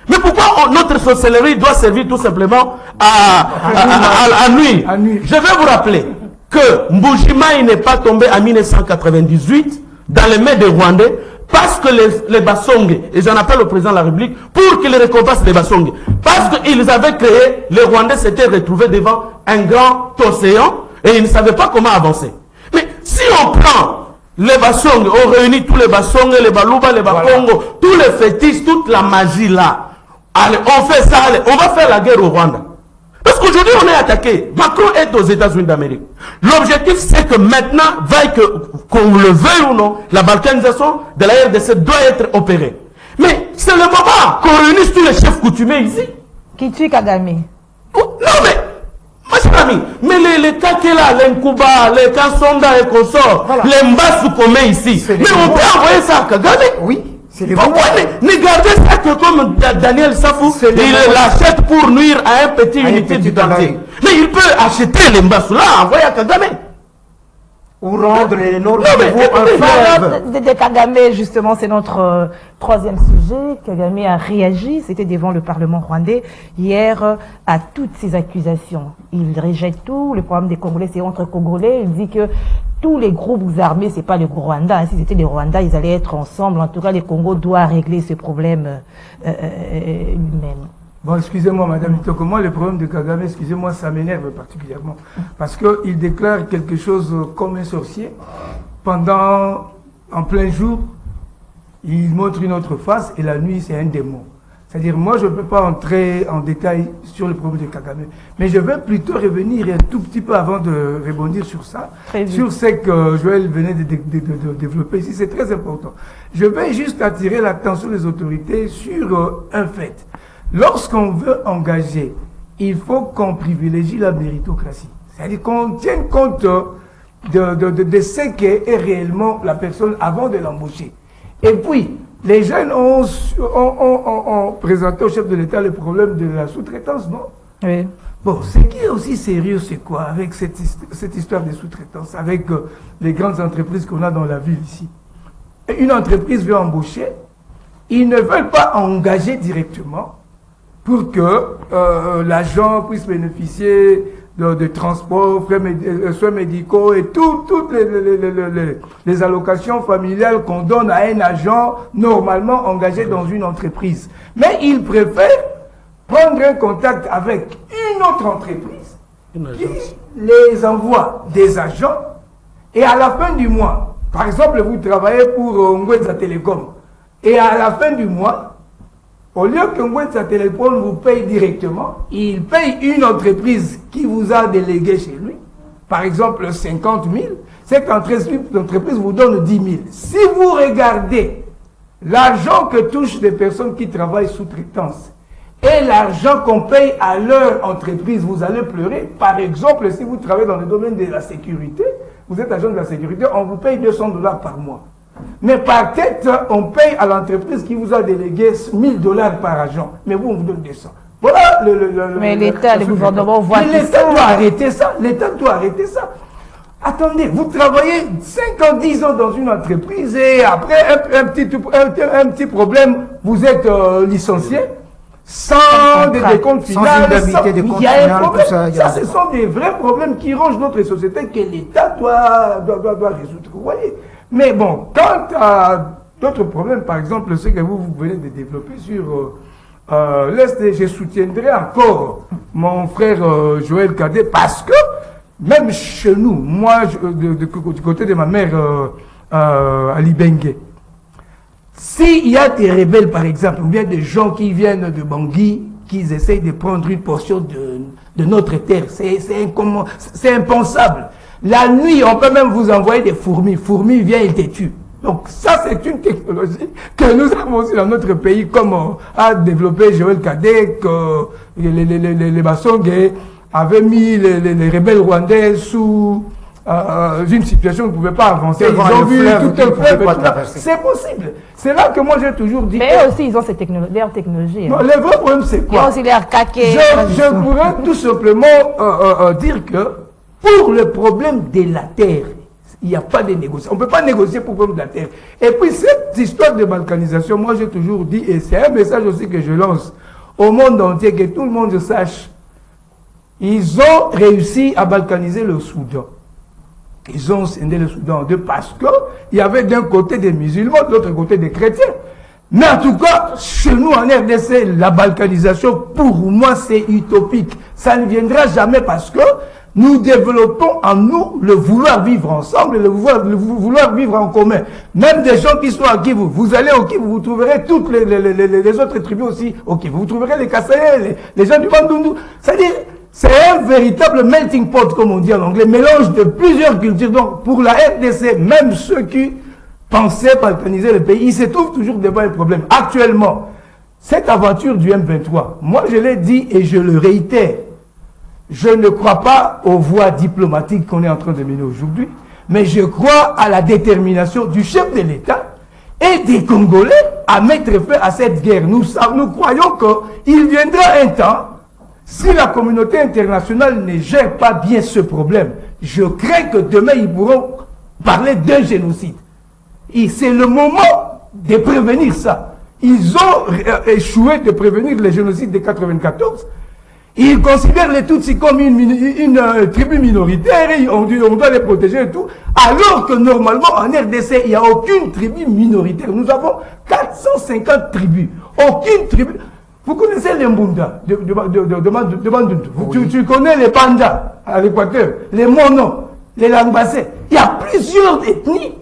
Mais pourquoi notre sorcellerie doit servir tout simplement à nuire? Je vais vous rappeler que Mbujimaï n'est pas tombé en 1998 dans les mains des Rwandais parce que les Bassongé, et j'en appelle au président de la République, pour qu'il récompense les Bassongé, parce qu'ils avaient créé, les Rwandais s'étaient retrouvés devant un grand océan et ils ne savaient pas comment avancer. Mais si on prend les Bassongé, on réunit tous les Bassongé, les Balouba, les Bakongo, tous les fétiches, toute la magie là, allez, on fait ça, allez, on va faire la guerre au Rwanda. Parce qu'aujourd'hui, on est attaqué. Macron est aux États-Unis d'Amérique. L'objectif, c'est que maintenant, qu'on le veuille ou non, la balkanisation de la RDC doit être opérée. Mais c'est le moment qu'on réunisse tous les chefs coutumiers ici. Qui tue Kagame? Non, mais, ma chère amie, mais les Kakela, les Nkuba, les Kansonda et consorts, voilà. Les Mbassou qu'on met ici, mais on peut envoyer ça à Kagame. Oui. Pourquoi ne gardez ça que comme Daniel Safou, il l'achète pour nuire à un petit unité du quartier. Mais il peut acheter les Mbassou là, envoyer à Kagame. ou rendre les Nord Non, Kivu un fleuve. de Kagame, justement, c'est notre troisième sujet. Kagame a réagi, c'était devant le Parlement rwandais hier, à toutes ces accusations. Il rejette tout, le problème des Congolais, c'est entre Congolais. Il dit que tous les groupes armés, c'est pas le Rwanda. Si c'était les Rwandais, ils allaient être ensemble. En tout cas, les Congo doivent régler ce problème lui-même. Bon, excusez-moi, Madame Itoko, moi, le problème de Kagame, excusez-moi, ça m'énerve particulièrement. Parce qu'il déclare quelque chose comme un sorcier. En plein jour, il montre une autre face et la nuit, c'est un démon. C'est-à-dire, moi, je ne peux pas entrer en détail sur le problème de Kagame. Mais je vais plutôt revenir un tout petit peu avant de rebondir sur ça. Sur ce que Joël venait de développer ici. C'est très important. Je vais juste attirer l'attention des autorités sur un fait. Lorsqu'on veut engager, il faut qu'on privilégie la méritocratie. C'est-à-dire qu'on tienne compte de ce qu'est réellement la personne avant de l'embaucher. Et puis, les jeunes ont présenté au chef de l'État le problème de la sous-traitance, non? Oui. Bon, ce qui est aussi sérieux, c'est quoi avec cette histoire de sous-traitance, avec les grandes entreprises qu'on a dans la ville ici? Une entreprise veut embaucher, ils ne veulent pas engager directement pour que l'agent puisse bénéficier de transport, soins médicaux et toutes les allocations familiales qu'on donne à un agent normalement engagé dans une entreprise. Mais ils préfèrent prendre un contact avec une autre entreprise qui les envoie des agents et à la fin du mois, par exemple, vous travaillez pour Ngwetsa Telecom et à la fin du mois, au lieu que Ngwetsa Telecom vous paye directement, il paye une entreprise qui vous a délégué chez lui, par exemple 50 000, cette entreprise vous donne 10 000. Si vous regardez l'argent que touchent des personnes qui travaillent sous-traitance et l'argent qu'on paye à leur entreprise, vous allez pleurer. Par exemple, si vous travaillez dans le domaine de la sécurité, vous êtes agent de la sécurité, on vous paye $200 par mois. Mais par tête, on paye à l'entreprise qui vous a délégué $1000 par agent. Mais vous, on vous donne 200. Voilà mais l'État, le gouvernement voit mais l'État doit arrêter ça. L'État doit arrêter ça. Attendez, vous travaillez 5 ans, 10 ans dans une entreprise et après un petit problème, vous êtes licencié sans des comptes finaux. Il y a un problème. Ça, ce sont des vrais problèmes qui rongent notre société que l'État doit résoudre. Vous voyez? Mais bon, quant à d'autres problèmes, par exemple, ce que vous venez de développer sur l'Est, je soutiendrai encore mon frère Joël Cadet parce que même chez nous, moi, du côté de ma mère, Ali Bengue, s'il y a des rebelles, par exemple, ou bien des gens qui viennent de Bangui, qui essayent de prendre une portion de notre terre, c'est impensable. La nuit, on peut même vous envoyer des fourmis. Fourmis, viens, ils te tuent. Donc ça, c'est une technologie que nous avons aussi dans notre pays, comme a développé Joël Cadet, que les Bassongues avaient mis les rebelles rwandais sous une situation qu'ils ne pouvaient pas avancer. Ils ont vu tout un fleuve. C'est possible. C'est là que moi j'ai toujours dit. Mais aussi, ils ont leur technologie. Non, le vrai problème, c'est quoi? Ils ont aussi leur caquet. Je pourrais tout simplement dire que pour le problème de la terre, il n'y a pas de négociation. On ne peut pas négocier pour le problème de la terre. Et puis cette histoire de balkanisation, moi j'ai toujours dit, et c'est un message aussi que je lance au monde entier, que tout le monde sache, ils ont réussi à balkaniser le Soudan. Ils ont scindé le Soudan en deux parce qu'il y avait d'un côté des musulmans, de l'autre côté des chrétiens. Mais en tout cas, chez nous en RDC, la balkanisation, pour moi, c'est utopique. Ça ne viendra jamais parce que nous développons en nous le vouloir vivre ensemble, le vouloir vivre en commun. Même des gens qui sont à Kivu, vous allez au Kivu, vous trouverez toutes les autres tribus aussi au Kivu. Vous trouverez les Kassaïens, les gens du Bandundu. C'est-à-dire, c'est un véritable melting pot, comme on dit en anglais, mélange de plusieurs cultures. Donc, pour la RDC, même ceux qui pensaient balkaniser le pays, ils se trouvent toujours devant un problème. Actuellement, cette aventure du M23, moi je l'ai dit et je le réitère, je ne crois pas aux voies diplomatiques qu'on est en train de mener aujourd'hui, mais je crois à la détermination du chef de l'État et des Congolais à mettre fin à cette guerre. Nous croyons qu'il viendra un temps, si la communauté internationale ne gère pas bien ce problème, je crains que demain ils pourront parler d'un génocide. Et c'est le moment de prévenir ça. Ils ont échoué de prévenir le génocide de 1994. Ils considèrent les Tutsis comme une tribu minoritaire et on doit les protéger et tout. Alors que normalement, en RDC, il n'y a aucune tribu minoritaire. Nous avons 450 tribus. Aucune tribu. Vous connaissez les Mbunda de Bandundu. Oui. Tu connais les Pandas à l'Équateur, les Monos, les Langbasé. Il y a plusieurs ethnies.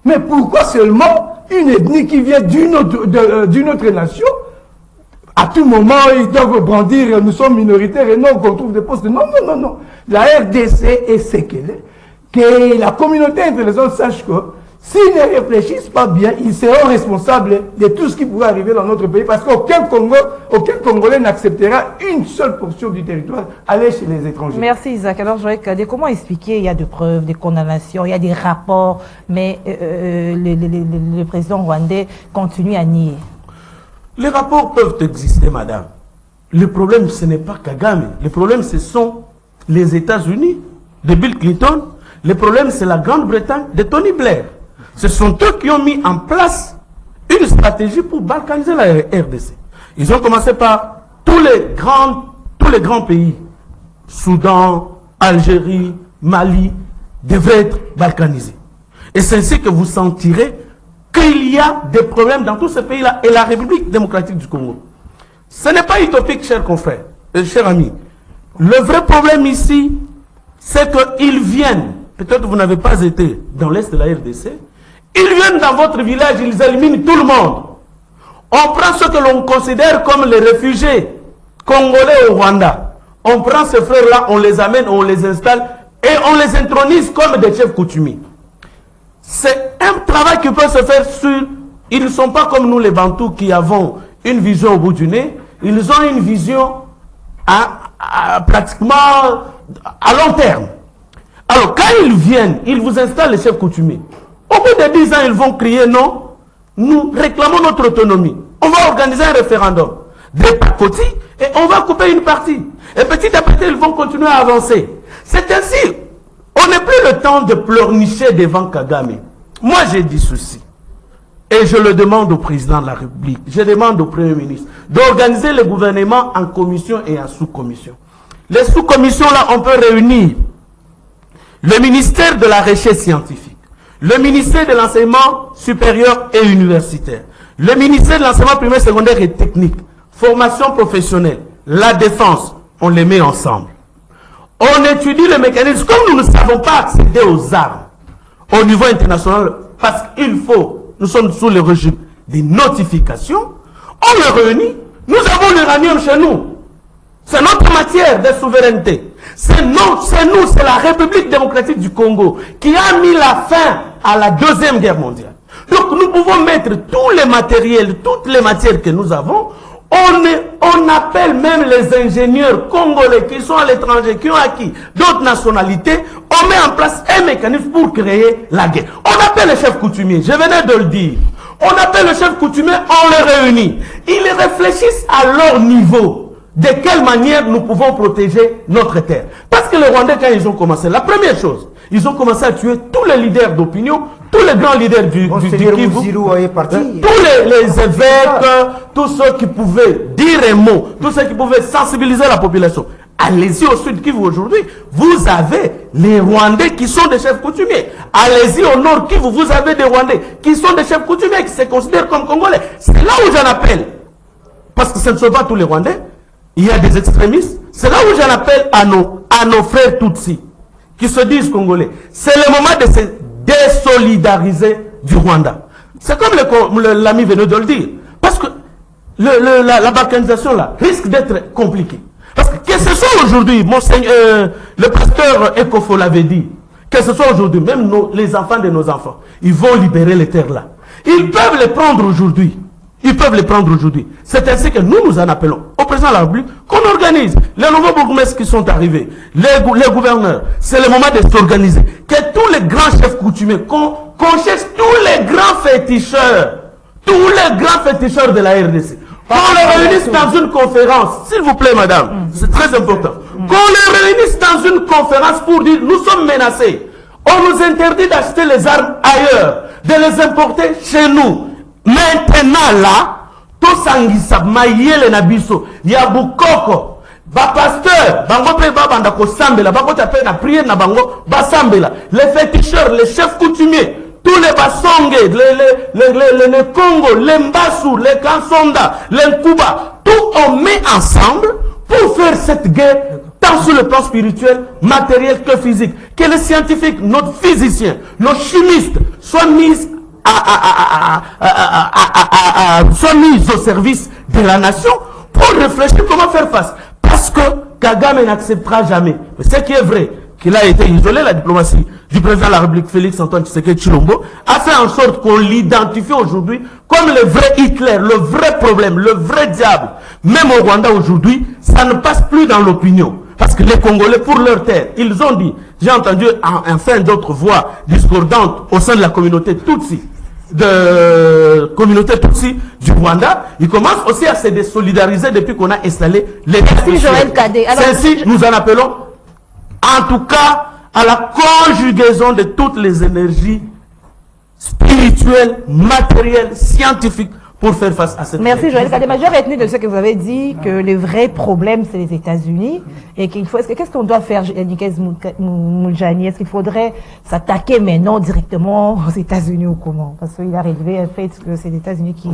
Mais pourquoi seulement une ethnie qui vient d'une autre nation? À tout moment, ils doivent brandir, nous sommes minoritaires et non qu'on trouve des postes. Non, non, non, non. La RDC est ce qu'elle est. Que la communauté internationale sache que s'ils ne réfléchissent pas bien, ils seront responsables de tout ce qui pourrait arriver dans notre pays parce qu'aucun Congolais n'acceptera une seule portion du territoire aller chez les étrangers. Merci Isaac. Alors Joël Kadé, comment expliquer, il y a des preuves, des condamnations, il y a des rapports, mais le président rwandais continue à nier? Les rapports peuvent exister, madame. Le problème, ce n'est pas Kagame. Le problème, ce sont les États-Unis de Bill Clinton. Le problème, c'est la Grande-Bretagne de Tony Blair. Ce sont eux qui ont mis en place une stratégie pour balkaniser la RDC. Ils ont commencé par tous les grands pays. Soudan, Algérie, Mali, devraient être balkanisés. Et c'est ainsi que vous sentirez qu'il y a des problèmes dans tous ces pays-là et la République démocratique du Congo. Ce n'est pas utopique, chers confrères, chers amis. Le vrai problème ici, c'est qu'ils viennent, peut-être vous n'avez pas été dans l'Est de la RDC, ils viennent dans votre village, ils éliminent tout le monde. On prend ce que l'on considère comme les réfugiés congolais au Rwanda. On prend ces frères-là, on les amène, on les installe et on les intronise comme des chefs coutumiers. C'est un travail qui peut se faire sur... Ils ne sont pas comme nous les Bantous qui avons une vision au bout du nez. Ils ont une vision pratiquement à long terme. Alors quand ils viennent, ils vous installent les chefs coutumiers. Au bout de 10 ans, ils vont crier non. Nous réclamons notre autonomie. On va organiser un référendum. Des pacotis et on va couper une partie. Et petit à petit, ils vont continuer à avancer. C'est ainsi. On n'a plus le temps de pleurnicher devant Kagame. Moi, j'ai dit ceci. Et je le demande au président de la République. Je demande au Premier ministre d'organiser le gouvernement en commission et en sous-commission. Les sous-commissions, là, on peut réunir le ministère de la Recherche scientifique, le ministère de l'enseignement supérieur et universitaire, le ministère de l'enseignement primaire, secondaire et technique, formation professionnelle, la défense, on les met ensemble. On étudie le mécanisme. Comme nous ne savons pas accéder aux armes au niveau international, parce qu'il faut, nous sommes sous le régime des notifications, on les réunit. Nous avons l'uranium chez nous. C'est notre matière de souveraineté. C'est la République démocratique du Congo qui a mis la fin à la Deuxième Guerre mondiale. Donc nous pouvons mettre tous les matériels, toutes les matières que nous avons. On appelle même les ingénieurs congolais qui sont à l'étranger, qui ont acquis d'autres nationalités. On met en place un mécanisme pour créer la guerre. On appelle les chefs coutumiers, je venais de le dire. On appelle les chefs coutumiers, on les réunit. Ils réfléchissent à leur niveau. De quelle manière nous pouvons protéger notre terre. Parce que les Rwandais, quand ils ont commencé, la première chose, ils ont commencé à tuer tous les leaders d'opinion, tous les grands leaders du Kivu, tous les évêques, tous ceux qui pouvaient dire un mot, tous ceux qui pouvaient sensibiliser la population. Allez-y au sud Kivu aujourd'hui, vous avez les Rwandais qui sont des chefs coutumiers. Allez-y au nord Kivu, vous avez des Rwandais qui sont des chefs coutumiers, qui se considèrent comme Congolais. C'est là où j'en appelle. Parce que ce ne sont pas tous les Rwandais. Il y a des extrémistes. C'est là où j'en appelle à nos frères Tutsis, qui se disent Congolais. C'est le moment de se désolidariser du Rwanda. C'est comme l'ami venait de le dire. Parce que la balkanisation là risque d'être compliquée. Parce que ce soit aujourd'hui, le pasteur Ekofo l'avait dit, que ce soit aujourd'hui, même les enfants de nos enfants, ils vont libérer les terres là. Ils peuvent les prendre aujourd'hui. Ils peuvent les prendre aujourd'hui. C'est ainsi que nous en appelons au président de la République qu'on organise les nouveaux bourgmestres qui sont arrivés, les gouverneurs. C'est le moment de s'organiser. Que tous les grands chefs coutumiers, qu'on cherche tous les grands féticheurs de la RDC. Qu'on les réunisse dans une conférence, s'il vous plaît madame, c'est très important. Qu'on les réunisse dans une conférence pour dire nous sommes menacés. On nous interdit d'acheter les armes ailleurs, de les importer chez nous. Maintenant là, tout sangisa mayele na biso, ya bukoko, ba pasteur, bango pe ba banda ko sambela, bango tape na prière na bango, ba sambela, les féticheurs, les chefs coutumiers, tous les basongues, les Congo, les Mbassou, les Kansonda, les Kuba, tout on met ensemble pour faire cette guerre, tant sur le plan spirituel, matériel que physique. Que les scientifiques, nos physiciens, nos chimistes soient mis soient mis au service de la nation pour réfléchir comment faire face. Parce que Kagame n'acceptera jamais. Mais ce qui est vrai, qu'il a été isolé, la diplomatie du président de la République Félix Antoine Tshisekedi Tshilombo a fait en sorte qu'on l'identifie aujourd'hui comme le vrai Hitler, le vrai problème, le vrai diable. Même au Rwanda aujourd'hui, ça ne passe plus dans l'opinion. Parce que les Congolais, pour leur terre, ils ont dit, j'ai entendu enfin d'autres voix discordantes au sein de la communauté Tutsi, du Rwanda, ils commencent aussi à se désolidariser depuis qu'on a installé les Ceci, nous en appelons, en tout cas, à la conjugaison de toutes les énergies spirituelles, matérielles, scientifiques, pour faire face à cette Merci Joël Kadé. J'ai retenu de ce que vous avez dit que le vrai problème c'est les États-Unis et qu'il faut. Qu'est-ce qu'on doit faire, Nikes Moujani? Est-ce qu'il faudrait s'attaquer maintenant directement aux États-Unis ou comment? Parce qu'il a relevé un fait que c'est les États-Unis qui.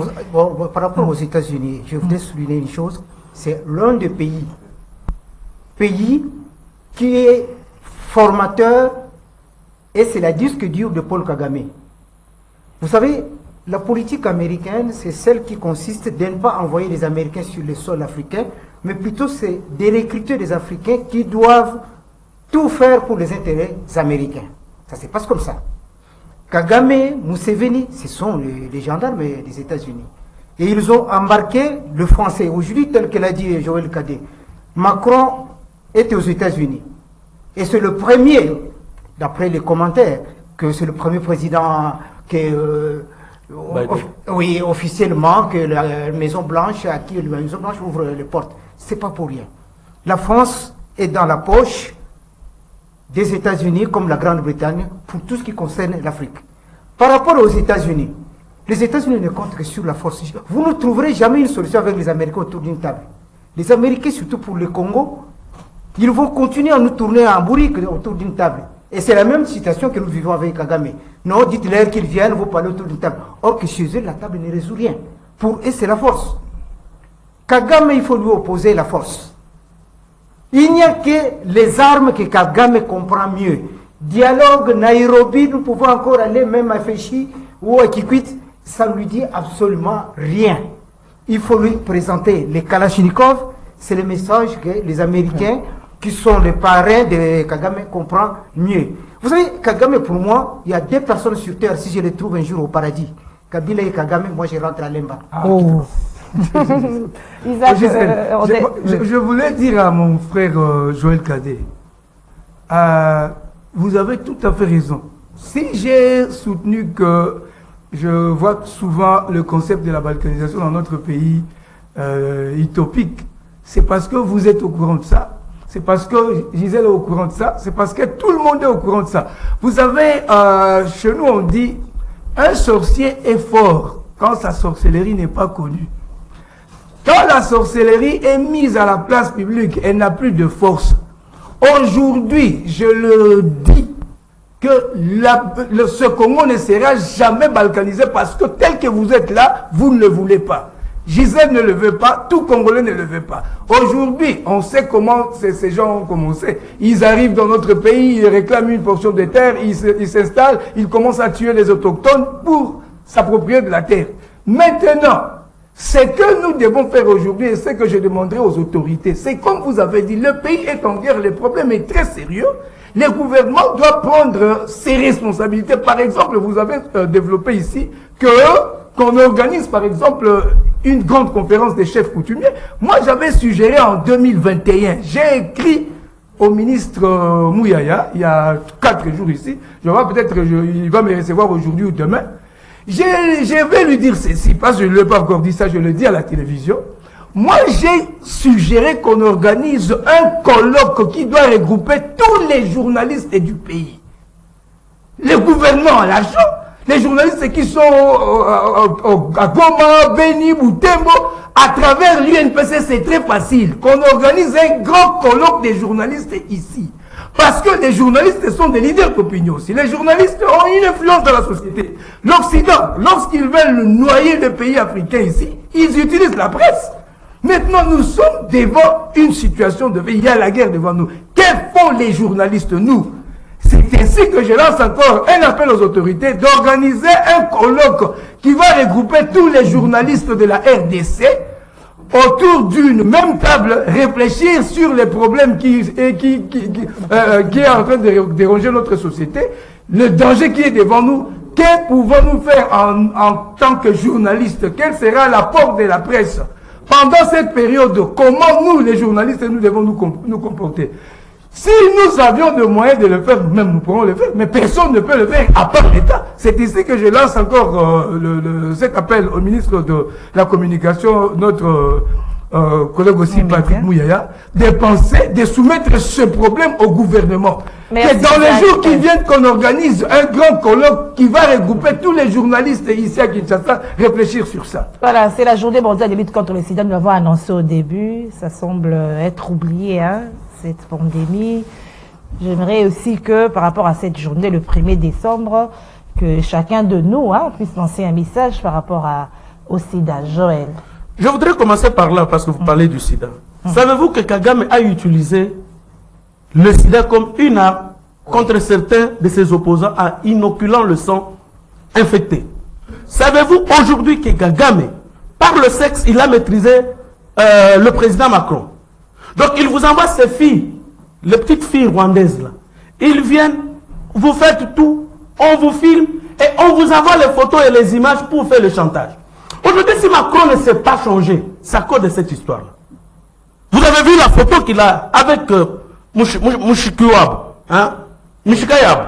Par rapport aux États-Unis, je voudrais souligner une chose. C'est l'un des pays qui est formateur et c'est la disque dure de Paul Kagame. Vous savez. La politique américaine, c'est celle qui consiste de ne pas envoyer les Américains sur le sol africain, mais plutôt c'est de recruter des Africains qui doivent tout faire pour les intérêts américains. Ça se passe comme ça. Kagame, Museveni, ce sont les gendarmes des États-Unis. Et ils ont embarqué le français. Aujourd'hui, tel que l'a dit Joël Kadé, Macron était aux États-Unis. Et c'est le premier, d'après les commentaires, que c'est le premier président oui, officiellement, que la Maison Blanche, à qui la Maison Blanche ouvre les portes. C'est pas pour rien. La France est dans la poche des États-Unis comme la Grande-Bretagne pour tout ce qui concerne l'Afrique. Par rapport aux États-Unis, les États-Unis ne comptent que sur la force. Vous ne trouverez jamais une solution avec les Américains autour d'une table. Les Américains, surtout pour le Congo, ils vont continuer à nous tourner en bourrique autour d'une table. Et c'est la même situation que nous vivons avec Kagame. Non, dites-leur qu'ils viennent, vous parlez autour d'une table. Or que chez eux, la table ne résout rien. Pour eux, c'est la force. Kagame, il faut lui opposer la force. Il n'y a que les armes que Kagame comprend mieux. Dialogue, Nairobi, nous pouvons encore aller même à Féchi ou à Kikwit, ça ne lui dit absolument rien. Il faut lui présenter les Kalachnikov, c'est le message que les Américains, qui sont les parrains de Kagame, comprennent mieux. Vous savez, Kagame, pour moi, il y a deux personnes sur Terre, si je les trouve un jour au paradis. Kabila et Kagame, moi je rentre à Lemba. Oh. Isaac, je voulais dire à mon frère Joël Kadé, vous avez tout à fait raison. Si j'ai soutenu que je vois souvent le concept de la balkanisation dans notre pays utopique, c'est parce que vous êtes au courant de ça. C'est parce que Gisèle est au courant de ça. C'est parce que tout le monde est au courant de ça. Vous savez, chez nous, on dit un sorcier est fort quand sa sorcellerie n'est pas connue. Quand la sorcellerie est mise à la place publique, elle n'a plus de force. Aujourd'hui, je le dis, que ce Congo ne sera jamais balkanisé parce que tel que vous êtes là, vous ne le voulez pas. Gisèle ne le veut pas, tout Congolais ne le veut pas. Aujourd'hui, on sait comment ces gens ont commencé. Ils arrivent dans notre pays, ils réclament une portion de terre, ils s'installent, ils commencent à tuer les autochtones pour s'approprier de la terre. Maintenant, ce que nous devons faire aujourd'hui, et ce que je demanderai aux autorités, c'est comme vous avez dit, le pays est en guerre, le problème est très sérieux. Le gouvernement doit prendre ses responsabilités. Par exemple, vous avez développé ici qu'on organise, par exemple, une grande conférence des chefs coutumiers. Moi, j'avais suggéré en 2021, j'ai écrit au ministre Mouyaya, il y a 4 jours ici, je vois peut-être qu'il va me recevoir aujourd'hui ou demain. Je vais lui dire ceci, parce que je ne lui ai pas encore dit ça, je le dis à la télévision. Moi, j'ai suggéré qu'on organise un colloque qui doit regrouper tous les journalistes du pays. Le gouvernement a l'argent. Les journalistes qui sont à Goma, Beni, Boutembo, à travers l'UNPC, c'est très facile qu'on organise un grand colloque des journalistes ici. Parce que les journalistes sont des leaders d'opinion aussi. Les journalistes ont une influence dans la société. L'Occident, lorsqu'ils veulent noyer le pays africain ici, ils utilisent la presse. Maintenant, nous sommes devant une situation de vie. Il y a la guerre devant nous. Que font les journalistes, nous? C'est ainsi que je lance encore un appel aux autorités d'organiser un colloque qui va regrouper tous les journalistes de la RDC autour d'une même table, réfléchir sur les problèmes qui est en train de déranger notre société, le danger qui est devant nous. Que pouvons-nous faire en tant que journalistes? Quel sera l'apport de la presse pendant cette période? Comment nous, les journalistes, nous devons nous comporter? Si nous avions de moyens de le faire, même nous pourrons le faire, mais personne ne peut le faire à part l'État. C'est ici que je lance encore cet appel au ministre de la Communication, notre collègue aussi, Patrick Mouyaya, de soumettre ce problème au gouvernement. Et dans les jours qui viennent, qu'on organise un grand colloque qui va regrouper tous les journalistes ici à Kinshasa, réfléchir sur ça. Voilà, c'est la journée mondiale de lutte contre le sida. Nous l'avons annoncé au début. Ça semble être oublié, hein, cette pandémie. J'aimerais aussi que, par rapport à cette journée, le 1er décembre, que chacun de nous puisse lancer un message par rapport au sida. Joël. Je voudrais commencer par là, parce que vous parlez du sida. Savez-vous que Kagame a utilisé le sida comme une arme contre certains de ses opposants en inoculant le sang infecté? Savez-vous aujourd'hui que Kagame, par le sexe, il a maîtrisé le président Macron? Donc il vous envoie ces filles, les petites filles rwandaises là. Ils viennent, vous faites tout, on vous filme et on vous envoie les photos et les images pour faire le chantage. Aujourd'hui, si Macron ne s'est pas changé, c'est à cause de cette histoire-là. Vous avez vu la photo qu'il a avec Mushikayab, hein? Mushikayab.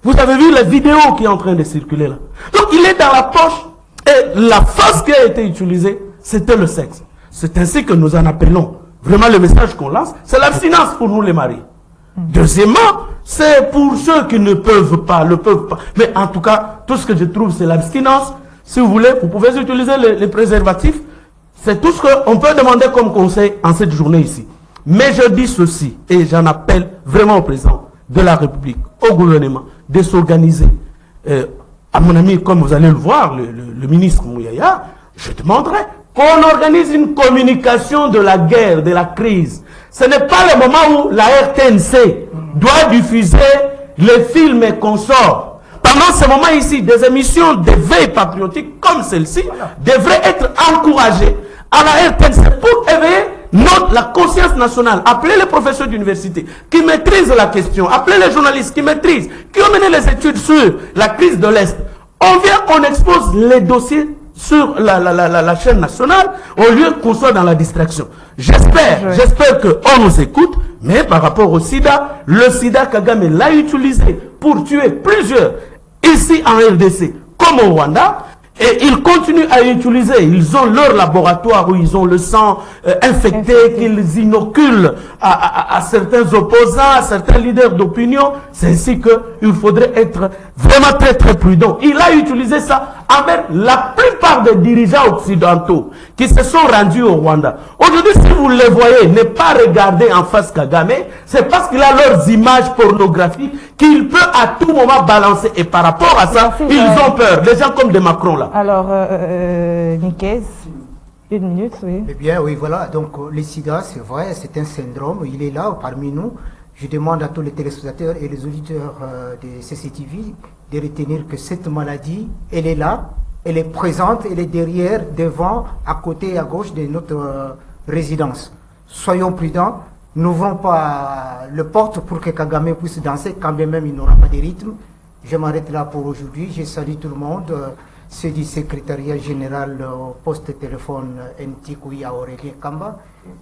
Vous avez vu la vidéo qui est en train de circuler là. Donc il est dans la poche et la force qui a été utilisée, c'était le sexe. C'est ainsi que nous en appelons. Vraiment, le message qu'on lance, c'est l'abstinence pour nous les maris. Deuxièmement, c'est pour ceux qui ne peuvent pas, Mais en tout cas, tout ce que je trouve, c'est l'abstinence. Si vous voulez, vous pouvez utiliser les préservatifs. C'est tout ce qu'on peut demander comme conseil en cette journée ici. Mais je dis ceci, et j'en appelle vraiment au président de la République, au gouvernement, de s'organiser. À mon ami, comme vous allez le voir, le ministre Mouyaya, je demanderai qu'on organise une communication de la guerre, de la crise. Ce n'est pas le moment où la RTNC doit diffuser les films et consorts. Pendant ce moment ici, des émissions de veille patriotique comme celle-ci devraient être encouragées à la RTNC pour éveiller la conscience nationale. Appelez les professeurs d'université qui maîtrisent la question. Appelez les journalistes qui maîtrisent, qui ont mené les études sur la crise de l'Est. On vient, on expose les dossiers sur la chaîne nationale au lieu qu'on soit dans la distraction. J'espère qu'on nous écoute, mais par rapport au sida, le sida Kagame l'a utilisé pour tuer plusieurs ici en RDC comme au Rwanda. Et ils continuent à utiliser, ils ont leur laboratoire où ils ont le sang infecté, qu'ils inoculent à certains opposants, à certains leaders d'opinion. C'est ainsi qu'il faudrait être vraiment très très prudent. Il a utilisé ça avec la plupart des dirigeants occidentaux qui se sont rendus au Rwanda. Aujourd'hui, si vous les voyez ne pas regarder en face Kagame, c'est parce qu'il a leurs images pornographiques qu'il peut à tout moment balancer. Et par rapport à ça, ils ont peur. Les gens comme de Macron là. Alors, Nicaise, une minute, oui. Eh bien, oui, voilà. Donc, le sida, c'est vrai, c'est un syndrome. Il est là parmi nous. Je demande à tous les téléspectateurs et les auditeurs de CCTV de retenir que cette maladie, elle est là, elle est présente, elle est derrière, devant, à côté et à gauche de notre résidence. Soyons prudents, n'ouvrons pas le porte pour que Kagame puisse danser, quand bien même il n'aura pas de rythme. Je m'arrête là pour aujourd'hui. Je salue tout le monde. Ceux du secrétariat général au poste téléphone Ntikouya Aurélien Kamba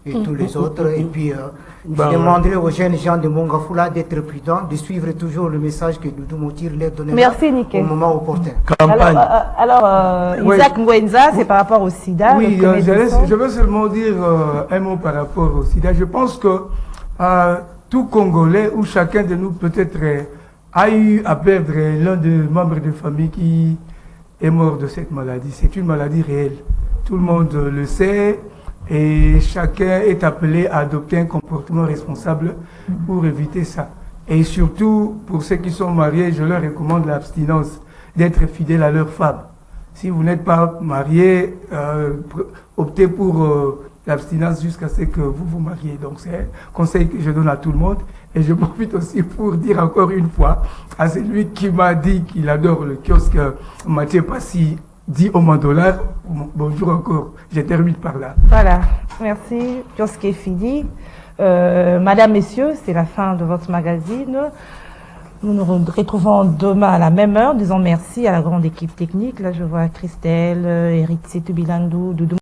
et tous les autres. Et puis, je demanderai aux jeunes gens de Mongafula d'être prudents, de suivre toujours le message que Doudou Moutir leur donnera au moment opportun. Alors, Isaac Ngwenza, c'est par rapport au sida. Oui, je veux seulement dire un mot par rapport au sida. Je pense que tout Congolais ou chacun de nous peut être a eu à perdre l'un des membres de famille qui est mort de cette maladie. C'est une maladie réelle. Tout le monde le sait et chacun est appelé à adopter un comportement responsable pour éviter ça. Et surtout, pour ceux qui sont mariés, je leur recommande l'abstinence, d'être fidèles à leur femme. Si vous n'êtes pas marié, optez pour l'abstinence jusqu'à ce que vous vous mariez. Donc c'est un conseil que je donne à tout le monde. Et je profite aussi pour dire encore une fois à celui qui m'a dit qu'il adore le kiosque Mathieu Passy, dit au $, bonjour encore. Je termine par là. Voilà, merci. Kiosque est fini. Madame, Messieurs, c'est la fin de votre magazine. Nous nous retrouvons demain à la même heure. Disons merci à la grande équipe technique. Là, je vois Christelle, Eric Setubilandou, Doudou.